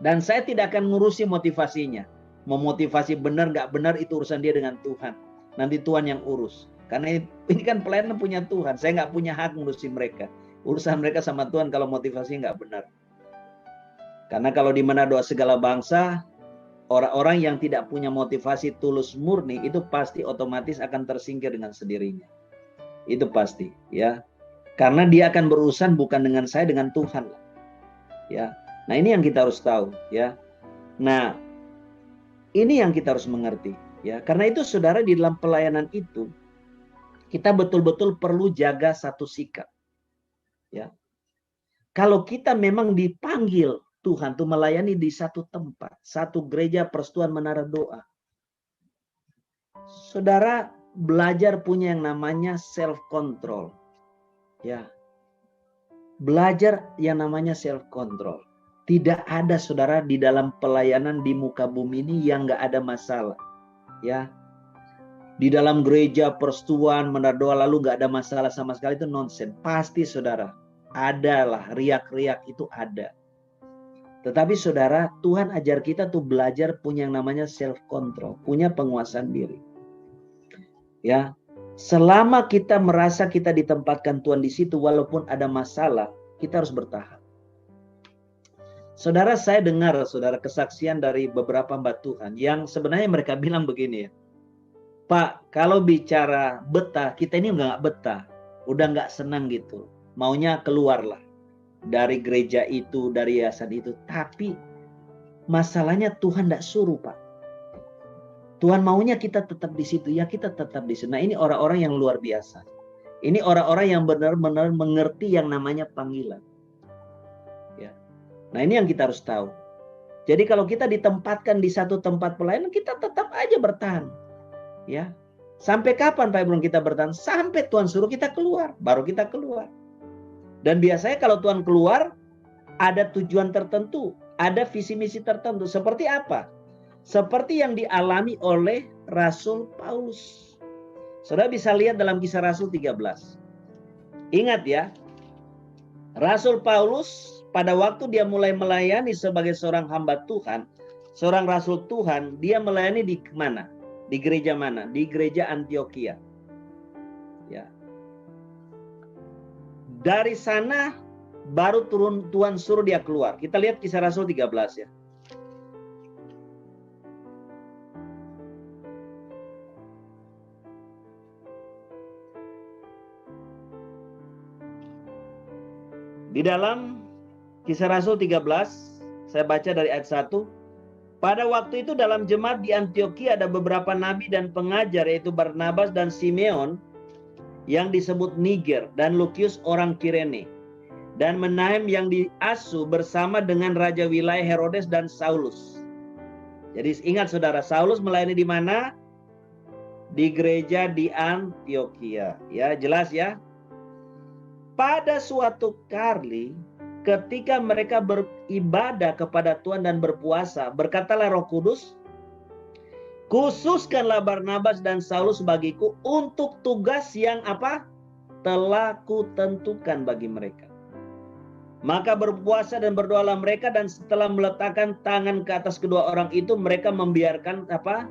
[SPEAKER 1] Dan saya tidak akan ngurusi motivasinya. Memotivasi benar nggak benar itu urusan dia dengan Tuhan. Nanti Tuhan yang urus. Karena ini kan pelayanan punya Tuhan. Saya nggak punya hak ngurusi mereka. Urusan mereka sama Tuhan kalau motivasinya nggak benar. Karena kalau di mana doa segala bangsa, orang-orang yang tidak punya motivasi tulus murni itu pasti otomatis akan tersingkir dengan sendirinya. Itu pasti, ya. Karena dia akan berurusan bukan dengan saya, dengan Tuhan. Ya. Nah, ini yang kita harus tahu, ya. Nah, ini yang kita harus mengerti, ya. Karena itu saudara di dalam pelayanan itu kita betul-betul perlu jaga satu sikap. Ya. Kalau kita memang dipanggil Tuhan tuh melayani di satu tempat, satu gereja, persekutuan, menara doa. Saudara belajar punya yang namanya self control. Ya. Belajar yang namanya self control. Tidak ada saudara di dalam pelayanan di muka bumi ini yang nggak ada masalah. Ya. Di dalam gereja, persekutuan, menara doa lalu nggak ada masalah sama sekali itu nonsen. Pasti saudara. Adalah riak-riak itu ada. Tetapi saudara, Tuhan ajar kita tuh belajar punya yang namanya self control, punya penguasaan diri. Ya. Selama kita merasa kita ditempatkan Tuhan di situ walaupun ada masalah, kita harus bertahan. Saudara, saya dengar saudara kesaksian dari beberapa hamba Tuhan yang sebenarnya mereka bilang begini ya. Pak, kalau bicara betah, kita ini nggak betah. Udah nggak senang gitu. Maunya keluarlah dari gereja itu, dari yayasan itu. Tapi masalahnya Tuhan nggak suruh, Pak. Tuhan maunya kita tetap di situ. Ya kita tetap di situ. Nah ini orang-orang yang luar biasa. Ini orang-orang yang benar-benar mengerti yang namanya panggilan. Ya. Nah ini yang kita harus tahu. Jadi kalau kita ditempatkan di satu tempat pelayanan, kita tetap aja bertahan. Ya, sampai kapan Pak Ibrahim kita bertahan? Sampai Tuhan suruh kita keluar, baru kita keluar. Dan biasanya kalau Tuhan keluar, ada tujuan tertentu, ada visi misi tertentu. Seperti apa? Seperti yang dialami oleh Rasul Paulus. Saudara bisa lihat dalam Kisah Rasul 13. Ingat ya, Rasul Paulus pada waktu dia mulai melayani sebagai seorang hamba Tuhan, seorang Rasul Tuhan, dia melayani di mana? Di gereja mana? Di gereja Antioquia. Ya. Dari sana baru Tuhan suruh dia keluar. Kita lihat Kisah Rasul 13 ya. Di dalam Kisah Rasul 13, saya baca dari ayat 1. Pada waktu itu dalam jemaat di Antioquia ada beberapa nabi dan pengajar yaitu Barnabas dan Simeon yang disebut Niger dan Lukius orang Kirene dan Menahem yang diasuh bersama dengan raja wilayah Herodes dan Saulus. Jadi ingat saudara, Saulus melayani di mana? Di gereja di Antioquia. Ya, jelas ya. Pada suatu kali ketika mereka beribadah kepada Tuhan dan berpuasa, berkatalah Roh Kudus, Khususkanlah Barnabas dan Saulus bagiku untuk tugas yang apa? Telah kutentukan bagi mereka. Maka berpuasa dan berdoalah mereka, dan setelah meletakkan tangan ke atas kedua orang itu, mereka membiarkan apa?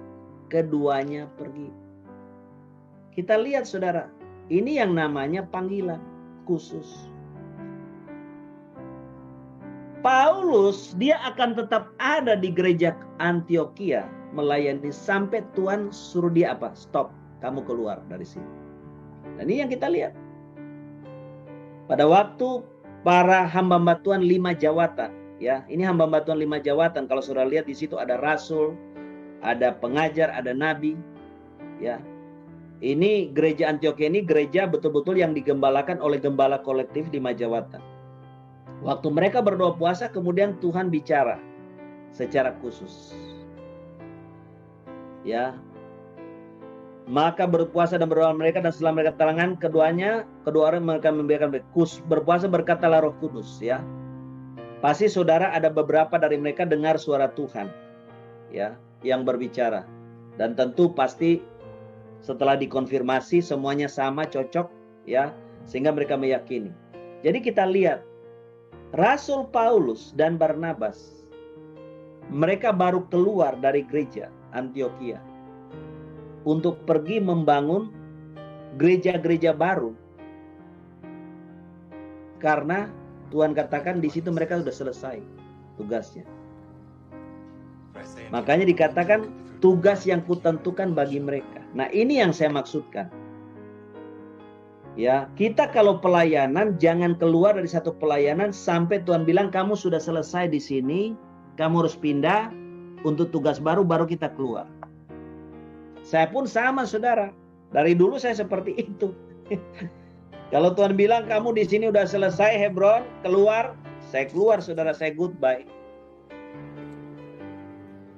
[SPEAKER 1] Keduanya pergi. Kita lihat saudara, ini yang namanya panggilan khusus. Paulus dia akan tetap ada di gereja Antioquia melayani sampai Tuhan suruh dia apa? Stop, kamu keluar dari sini. Dan ini yang kita lihat. Pada waktu para hamba Tuhan 5 jawatan, ya, ini hamba Tuhan 5 jawatan. Kalau saudara lihat di situ ada rasul, ada pengajar, ada nabi, ya. Ini gereja Antioquia ini gereja betul-betul yang digembalakan oleh gembala kolektif di Majawatan. Waktu mereka berdoa puasa, kemudian Tuhan bicara secara khusus. Ya. Maka berpuasa dan berdoa mereka, dan setelah mereka talangan kedua orang mereka membiarkan berpuasa, berkatalah Roh Kudus, ya. Pasti saudara ada beberapa dari mereka dengar suara Tuhan, ya, yang berbicara. Dan tentu pasti setelah dikonfirmasi semuanya sama, cocok, ya, sehingga mereka meyakini. Jadi kita lihat Rasul Paulus dan Barnabas, mereka baru keluar dari gereja Antioquia untuk pergi membangun gereja-gereja baru. Karena Tuhan katakan di situ mereka sudah selesai tugasnya. Makanya dikatakan tugas yang kutentukan bagi mereka. Nah, ini yang saya maksudkan. Ya, kita kalau pelayanan jangan keluar dari satu pelayanan sampai Tuhan bilang kamu sudah selesai di sini, kamu harus pindah untuk tugas baru kita keluar. Saya pun sama saudara. Dari dulu saya seperti itu. Kalau Tuhan bilang kamu di sini udah selesai Hebron, keluar, saya keluar saudara, saya goodbye.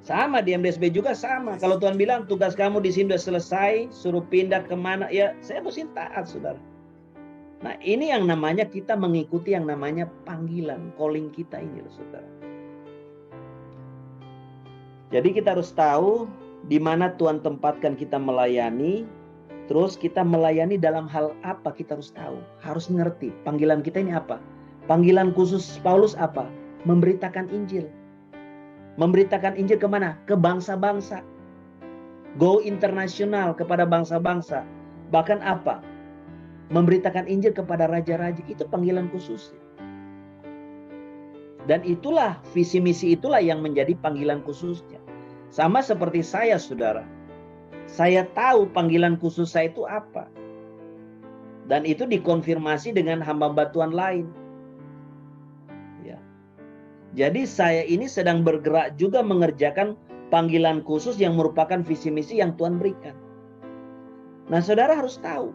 [SPEAKER 1] Sama di MDSB juga sama. Kalau Tuhan bilang tugas kamu di sini udah selesai, suruh pindah kemana, ya saya mesti taat saudara. Nah ini yang namanya kita mengikuti yang namanya panggilan, calling kita ini saudara. Jadi kita harus tahu di mana Tuhan tempatkan kita melayani, terus kita melayani dalam hal apa kita harus tahu, harus ngerti panggilan kita ini apa. Panggilan khusus Paulus apa? Memberitakan Injil. Memberitakan Injil kemana? Ke bangsa-bangsa. Go internasional kepada bangsa-bangsa. Bahkan apa? Memberitakan Injil kepada raja-raja. Itu panggilan khususnya. Dan itulah visi misi itulah yang menjadi panggilan khususnya. Sama seperti saya saudara. Saya tahu panggilan khusus saya itu apa. Dan itu dikonfirmasi dengan hamba Tuhan lain. Ya. Jadi saya ini sedang bergerak juga mengerjakan panggilan khusus yang merupakan visi misi yang Tuhan berikan. Nah saudara harus tahu.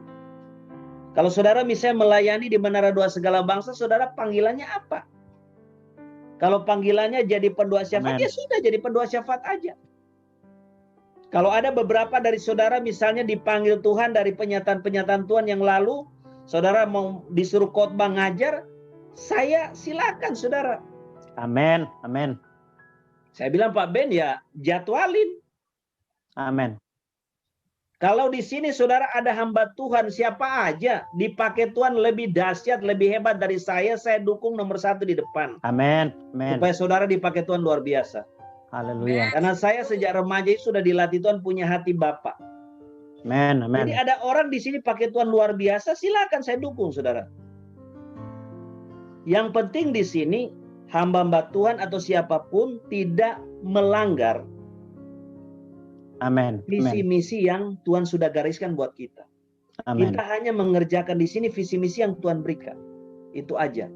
[SPEAKER 1] Kalau saudara misalnya melayani di Menara Doa Segala Bangsa, saudara panggilannya apa? Kalau panggilannya jadi pendoa syafaat, ya sudah jadi pendoa syafaat aja. Kalau ada beberapa dari saudara misalnya dipanggil Tuhan dari penyataan-penyataan Tuhan yang lalu, saudara mau disuruh khotbah ngajar, saya silakan saudara.
[SPEAKER 2] Amin, amin.
[SPEAKER 1] Saya bilang Pak Ben ya jadwalin.
[SPEAKER 2] Amin.
[SPEAKER 1] Kalau di sini saudara ada hamba Tuhan siapa aja dipakai Tuhan lebih dahsyat, lebih hebat dari saya dukung nomor 1 di depan.
[SPEAKER 2] Amin, amin.
[SPEAKER 1] Supaya saudara dipakai Tuhan luar biasa.
[SPEAKER 2] Haleluya.
[SPEAKER 1] Karena saya sejak remaja sudah dilatih Tuhan punya hati Bapa.
[SPEAKER 2] Amin, amin.
[SPEAKER 1] Jadi ada orang di sini pakai Tuhan luar biasa, silakan saya dukung saudara. Yang penting di sini hamba Tuhan atau siapapun tidak melanggar
[SPEAKER 2] amin,
[SPEAKER 1] visi misi yang Tuhan sudah gariskan buat kita. Amin. Kita hanya mengerjakan di sini visi misi yang Tuhan berikan. Itu aja.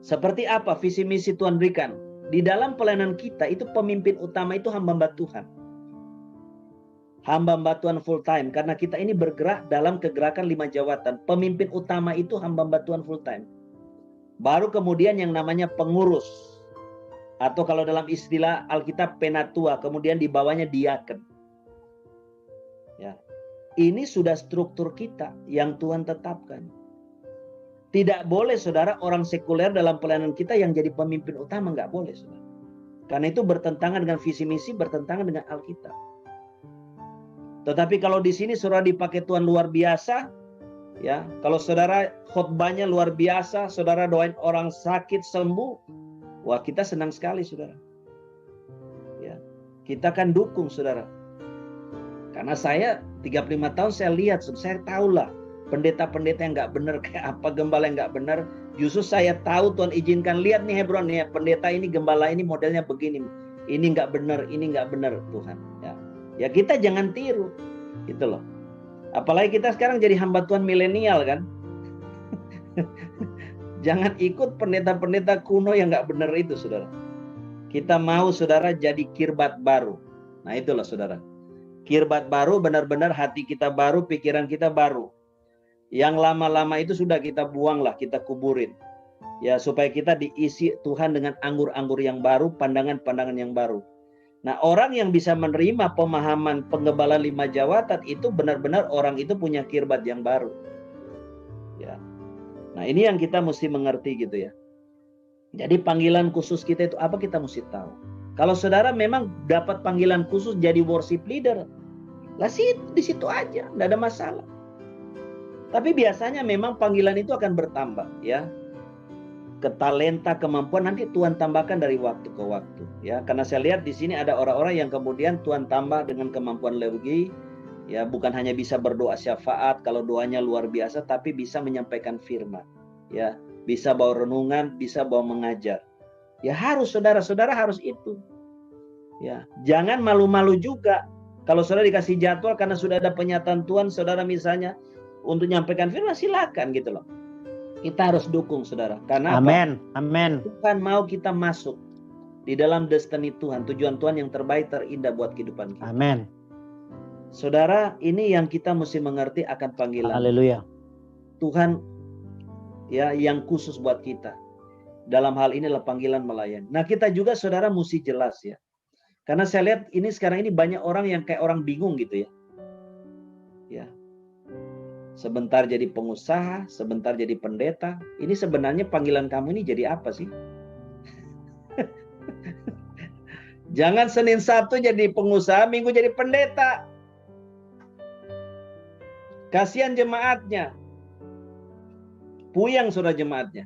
[SPEAKER 1] Seperti apa visi misi Tuhan berikan? Di dalam pelayanan kita itu pemimpin utama itu hamba Tuhan. Hamba Tuhan full time. Karena kita ini bergerak dalam kegerakan 5 jawatan. Pemimpin utama itu hamba Tuhan full time. Baru kemudian yang namanya pengurus. Atau kalau dalam istilah Alkitab penatua, kemudian di bawahnya diaken. Ya. Ini sudah struktur kita yang Tuhan tetapkan. Tidak boleh saudara orang sekuler dalam pelayanan kita yang jadi pemimpin utama, nggak boleh saudara. Karena itu bertentangan dengan visi misi, bertentangan dengan Alkitab. Tetapi kalau di sini saudara dipakai Tuhan luar biasa, ya, kalau saudara khotbahnya luar biasa, saudara doain orang sakit sembuh, wah kita senang sekali saudara. Ya, kita akan dukung saudara. Karena saya 35 tahun saya lihat, saya tahulah pendeta-pendeta yang nggak benar kayak apa, gembala yang nggak benar. Justru saya tahu Tuhan izinkan, lihat nih Hebron ya, pendeta ini, gembala ini modelnya begini, ini nggak benar, ini nggak benar Tuhan. Ya kita jangan tiru, gitu loh. Apalagi kita sekarang jadi hamba Tuhan milenial kan. Jangan ikut pendeta-pendeta kuno yang nggak benar itu saudara. Kita mau saudara jadi kirbat baru. Nah itulah saudara. Kirbat baru, benar-benar hati kita baru, pikiran kita baru. Yang lama-lama itu sudah kita buanglah, kita kuburin. Ya, supaya kita diisi Tuhan dengan anggur-anggur yang baru, pandangan-pandangan yang baru. Nah, orang yang bisa menerima pemahaman penggembalaan 5 jawatan itu benar-benar orang itu punya kirbat yang baru. Ya. Nah, ini yang kita mesti mengerti gitu ya. Jadi panggilan khusus kita itu apa, kita mesti tahu. Kalau saudara memang dapat panggilan khusus jadi worship leader, lah di situ aja, enggak ada masalah. Tapi biasanya memang panggilan itu akan bertambah ya. Ketalenta, kemampuan nanti Tuhan tambahkan dari waktu ke waktu ya. Karena saya lihat di sini ada orang-orang yang kemudian Tuhan tambah dengan kemampuan liturgi ya, bukan hanya bisa berdoa syafaat kalau doanya luar biasa, tapi bisa menyampaikan firman ya, bisa bawa renungan, bisa bawa mengajar. Ya harus saudara-saudara harus itu. Ya, jangan malu-malu juga. Kalau saudara dikasih jadwal karena sudah ada penyataan Tuhan, saudara misalnya untuk menyampaikan firman, silakan gitu loh. Kita harus dukung saudara. Karena
[SPEAKER 2] amen.
[SPEAKER 1] Apa?
[SPEAKER 2] Amen.
[SPEAKER 1] Tuhan mau kita masuk di dalam destiny Tuhan, tujuan Tuhan yang terbaik, terindah buat kehidupan kita.
[SPEAKER 2] Amen.
[SPEAKER 1] Saudara, ini yang kita mesti mengerti akan panggilan.
[SPEAKER 2] Haleluya.
[SPEAKER 1] Tuhan ya yang khusus buat kita. Dalam hal ini adalah panggilan melayani. Nah, kita juga saudara mesti jelas ya. Karena saya lihat ini sekarang ini banyak orang yang kayak orang bingung gitu ya. Ya. Sebentar jadi pengusaha, sebentar jadi pendeta. Ini sebenarnya panggilan kamu ini jadi apa sih? Jangan Senin Sabtu jadi pengusaha, Minggu jadi pendeta. Kasihan jemaatnya. Puyang saudara jemaatnya.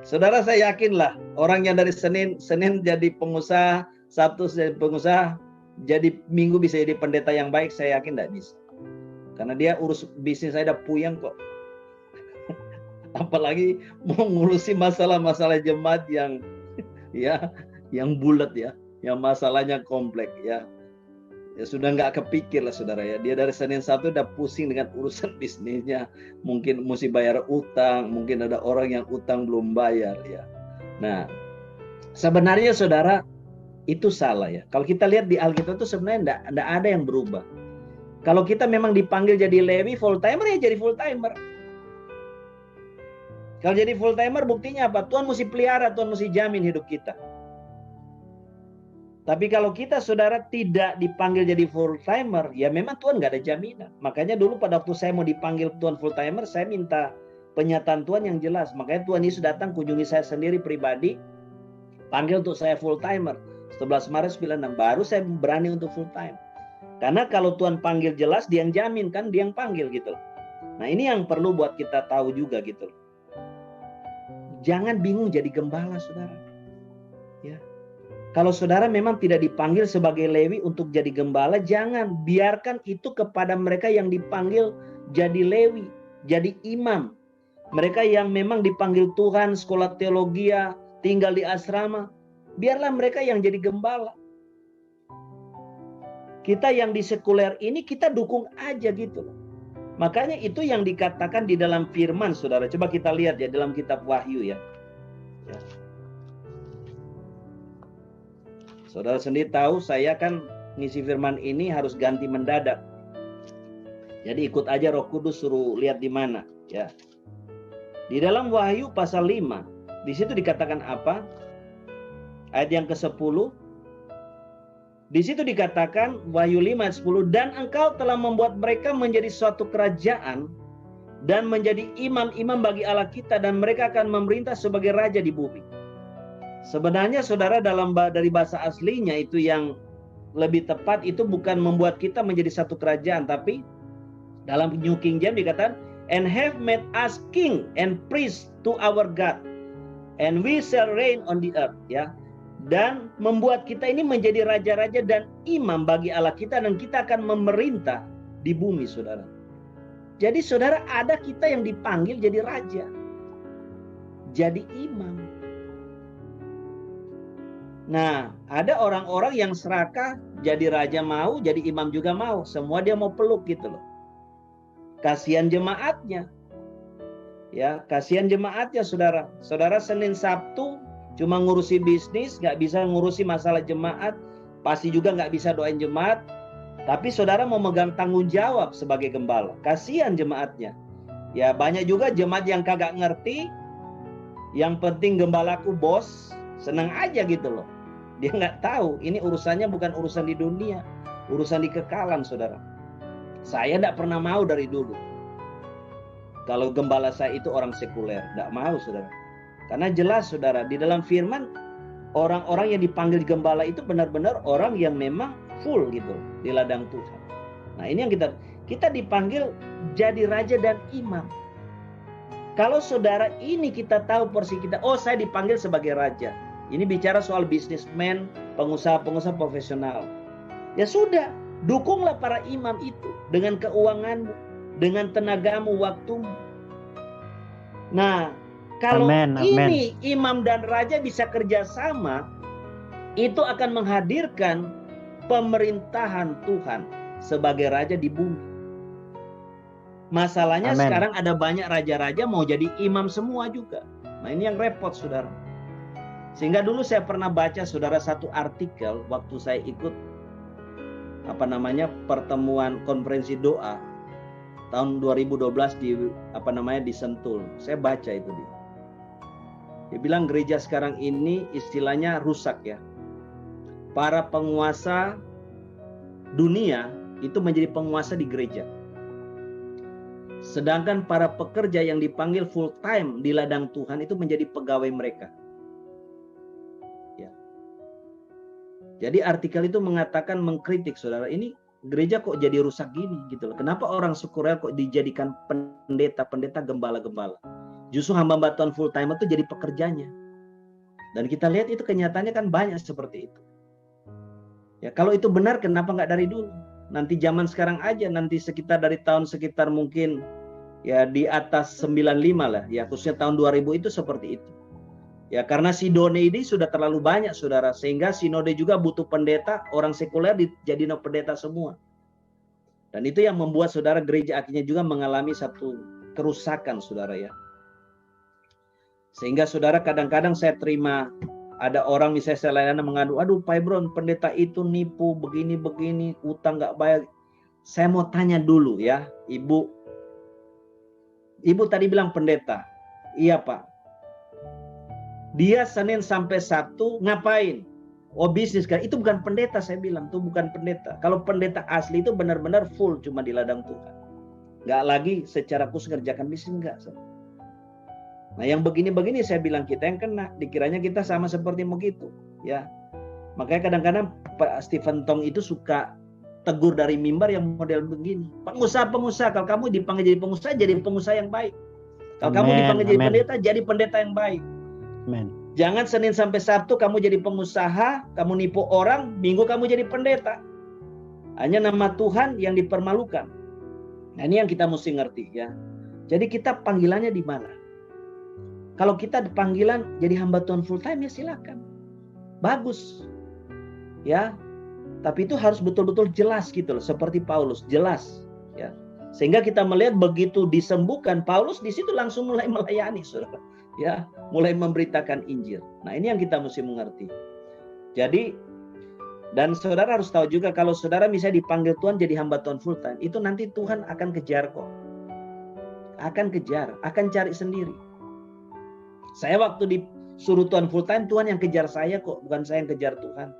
[SPEAKER 1] Saudara, saya yakinlah orang yang dari Senin jadi pengusaha, Sabtu jadi pengusaha, jadi Minggu bisa jadi pendeta yang baik, saya yakin tidak bisa. Karena dia urus bisnis saya udah puyang kok. Apalagi mau ngurusi masalah-masalah jemaat yang yang bulat ya, yang masalahnya kompleks ya. Ya sudah nggak kepikir lah saudara ya. Dia dari Senin Sabtu udah pusing dengan urusan bisnisnya. Mungkin mesti bayar utang. Mungkin ada orang yang utang belum bayar ya. Nah, sebenarnya saudara itu salah ya. Kalau kita lihat di Alkitab itu sebenarnya enggak ada yang berubah. Kalau kita memang dipanggil jadi Lewi full timer ya jadi full timer. Kalau jadi full timer buktinya apa? Tuhan mesti pelihara, Tuhan mesti jamin hidup kita. Tapi kalau kita saudara tidak dipanggil jadi full timer, ya memang Tuhan nggak ada jaminan. Makanya dulu pada waktu saya mau dipanggil Tuhan full timer, saya minta penyataan Tuhan yang jelas. Makanya Tuhan Yesus datang kunjungi saya sendiri pribadi, panggil untuk saya full timer. 11 Maret 96 baru saya berani untuk full time. Karena kalau Tuhan panggil jelas, dia yang jamin kan, dia yang panggil gitu. Nah ini yang perlu buat kita tahu juga gitu. Jangan bingung jadi gembala saudara. Ya. Kalau saudara memang tidak dipanggil sebagai Lewi untuk jadi gembala, jangan biarkan itu kepada mereka yang dipanggil jadi Lewi, jadi imam. Mereka yang memang dipanggil Tuhan, sekolah teologi, tinggal di asrama, biarlah mereka yang jadi gembala. Kita yang di sekuler ini kita dukung aja gitu loh. Makanya itu yang dikatakan di dalam firman saudara. Coba kita lihat ya dalam kitab Wahyu ya. Saudara sendiri tahu saya kan ngisi firman ini harus ganti mendadak. Jadi ikut aja Roh Kudus suruh lihat di mana ya. Di dalam Wahyu pasal 5, di situ dikatakan apa? Ayat yang ke-10. Di situ dikatakan Wahyu 5 ayat 10, dan engkau telah membuat mereka menjadi suatu kerajaan dan menjadi imam-imam bagi Allah kita, dan mereka akan memerintah sebagai raja di bumi. Sebenarnya saudara dari bahasa aslinya itu yang lebih tepat itu bukan membuat kita menjadi satu kerajaan, tapi dalam New King James dikatakan and have made us king and priest to our God and we shall reign on the earth, ya. Dan membuat kita ini menjadi raja-raja dan imam bagi Allah kita, dan kita akan memerintah di bumi, saudara. Jadi saudara, ada kita yang dipanggil jadi raja, jadi imam. Nah, ada orang-orang yang serakah, jadi raja mau, jadi imam juga mau. Semua dia mau peluk gitu loh. Kasihan jemaatnya. Ya, kasihan jemaatnya, saudara. Saudara Senin Sabtu cuma ngurusi bisnis, nggak bisa ngurusi masalah jemaat. Pasti juga nggak bisa doain jemaat. Tapi saudara mau megang tanggung jawab sebagai gembala. Kasihan jemaatnya. Ya, banyak juga jemaat yang kagak ngerti. Yang penting gembalaku bos, senang aja gitu loh. Dia nggak tahu, ini urusannya bukan urusan di dunia, urusan di kekalan, saudara. Saya nggak pernah mau dari dulu. Kalau gembala saya itu orang sekuler, nggak mau, saudara. Karena jelas, saudara, di dalam firman, orang-orang yang dipanggil gembala itu benar-benar orang yang memang full gitu di ladang Tuhan. Nah, ini yang kita dipanggil jadi raja dan imam. Kalau saudara ini kita tahu porsi kita, oh saya dipanggil sebagai raja. Ini bicara soal bisnismen, pengusaha-pengusaha profesional. Ya sudah, dukunglah para imam itu dengan keuanganmu, dengan tenagamu, waktumu. Nah, kalau ini imam dan raja bisa kerjasama, itu akan menghadirkan pemerintahan Tuhan sebagai raja di bumi. Masalahnya sekarang ada banyak raja-raja mau jadi imam semua juga. Nah, ini yang repot, saudara. Sehingga dulu saya pernah baca, saudara, satu artikel waktu saya ikut pertemuan konferensi doa tahun 2012 di Sentul. Saya baca itu dia bilang gereja sekarang ini istilahnya rusak, ya. Para penguasa dunia itu menjadi penguasa di gereja. Sedangkan para pekerja yang dipanggil full time di ladang Tuhan itu menjadi pegawai mereka. Jadi artikel itu mengkritik, saudara, ini gereja kok jadi rusak gini gitu loh. Kenapa orang sekuler kok dijadikan pendeta-pendeta, gembala-gembala? Justru hamba Tuhan full time itu jadi pekerjanya. Dan kita lihat itu kenyataannya kan banyak seperti itu. Ya, kalau itu benar kenapa nggak dari dulu? Nanti zaman sekarang aja, nanti dari tahun sekitar mungkin ya di atas 95 lah, ya khususnya tahun 2000 itu seperti itu. Ya, karena sinode ini sudah terlalu banyak, saudara, sehingga sinode juga butuh pendeta, orang sekuler jadi pendeta semua. Dan itu yang membuat, saudara, gereja akhirnya juga mengalami satu kerusakan, saudara, ya. Sehingga, saudara, kadang-kadang saya terima ada orang misalnya saya layanan mengadu, aduh Pak Ebron, pendeta itu nipu begini-begini, utang nggak bayar. Saya mau tanya dulu, ya, Ibu tadi bilang pendeta. Iya, Pak. Dia Senin sampai Sabtu ngapain? Oh, bisnis kan. Itu bukan pendeta, saya bilang. Itu bukan pendeta. Kalau pendeta asli itu benar-benar full cuma di ladang Tuhan. Nggak lagi secara khusus ngerjakan bisnis, enggak. Nah, yang begini-begini saya bilang kita yang kena. Dikiranya kita sama seperti begitu, ya. Makanya kadang-kadang Pak Stephen Tong itu suka tegur dari mimbar yang model begini. Pengusaha-pengusaha, kalau kamu dipanggil jadi pengusaha yang baik. Kalau kamu dipanggil jadi pendeta, jadi pendeta yang baik.
[SPEAKER 2] Amen.
[SPEAKER 1] Jangan Senin sampai Sabtu kamu jadi pengusaha, kamu nipu orang, Minggu kamu jadi pendeta. Hanya nama Tuhan yang dipermalukan. Nah, ini yang kita mesti ngerti, ya. Jadi kita panggilannya di mana? Kalau kita panggilan jadi hamba Tuhan full time, ya silakan. Bagus. Ya. Tapi itu harus betul-betul jelas gitu loh, seperti Paulus, jelas, ya. Sehingga kita melihat begitu disembuhkan Paulus di situ langsung mulai melayani, saudara. Ya, mulai memberitakan Injil. Nah, ini yang kita mesti mengerti. Jadi, dan saudara harus tahu juga kalau saudara misalnya dipanggil Tuhan jadi hamba Tuhan full time, itu nanti Tuhan akan kejar kok. Akan kejar, akan cari sendiri. Saya waktu disuruh Tuhan full time, Tuhan yang kejar saya kok, bukan saya yang kejar Tuhan.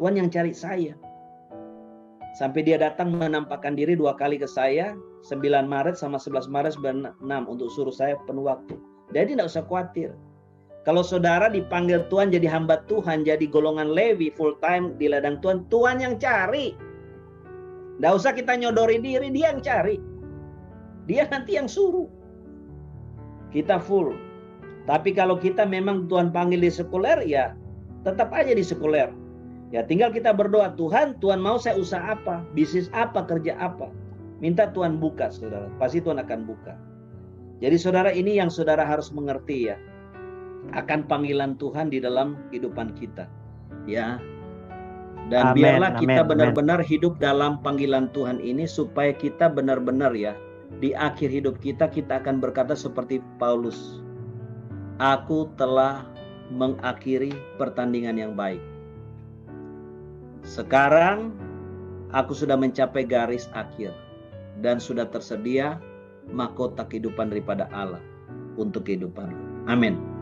[SPEAKER 1] Tuhan yang cari saya. Sampai dia datang menampakkan diri 2 kali ke saya, 9 Maret sama 11 Maret 96 untuk suruh saya penuh waktu. Jadi tidak usah khawatir. Kalau saudara dipanggil Tuhan jadi hamba Tuhan, jadi golongan Lewi full time di ladang Tuhan, Tuhan yang cari. Nggak usah kita nyodori diri, dia yang cari. Dia nanti yang suruh. Kita full. Tapi kalau kita memang Tuhan panggil di sekuler, ya tetap aja di sekuler. Ya tinggal kita berdoa, Tuhan mau saya usaha apa, bisnis apa, kerja apa. Minta Tuhan buka, saudara. Pasti Tuhan akan buka. Jadi saudara, ini yang saudara harus mengerti ya, akan panggilan Tuhan di dalam kehidupan kita. Ya. Dan biarlah kita benar-benar hidup dalam panggilan Tuhan ini, supaya kita benar-benar ya, di akhir hidup kita akan berkata seperti Paulus, aku telah mengakhiri pertandingan yang baik. Sekarang aku sudah mencapai garis akhir dan sudah tersedia mahkota kehidupan daripada Allah untuk kehidupan. Amin.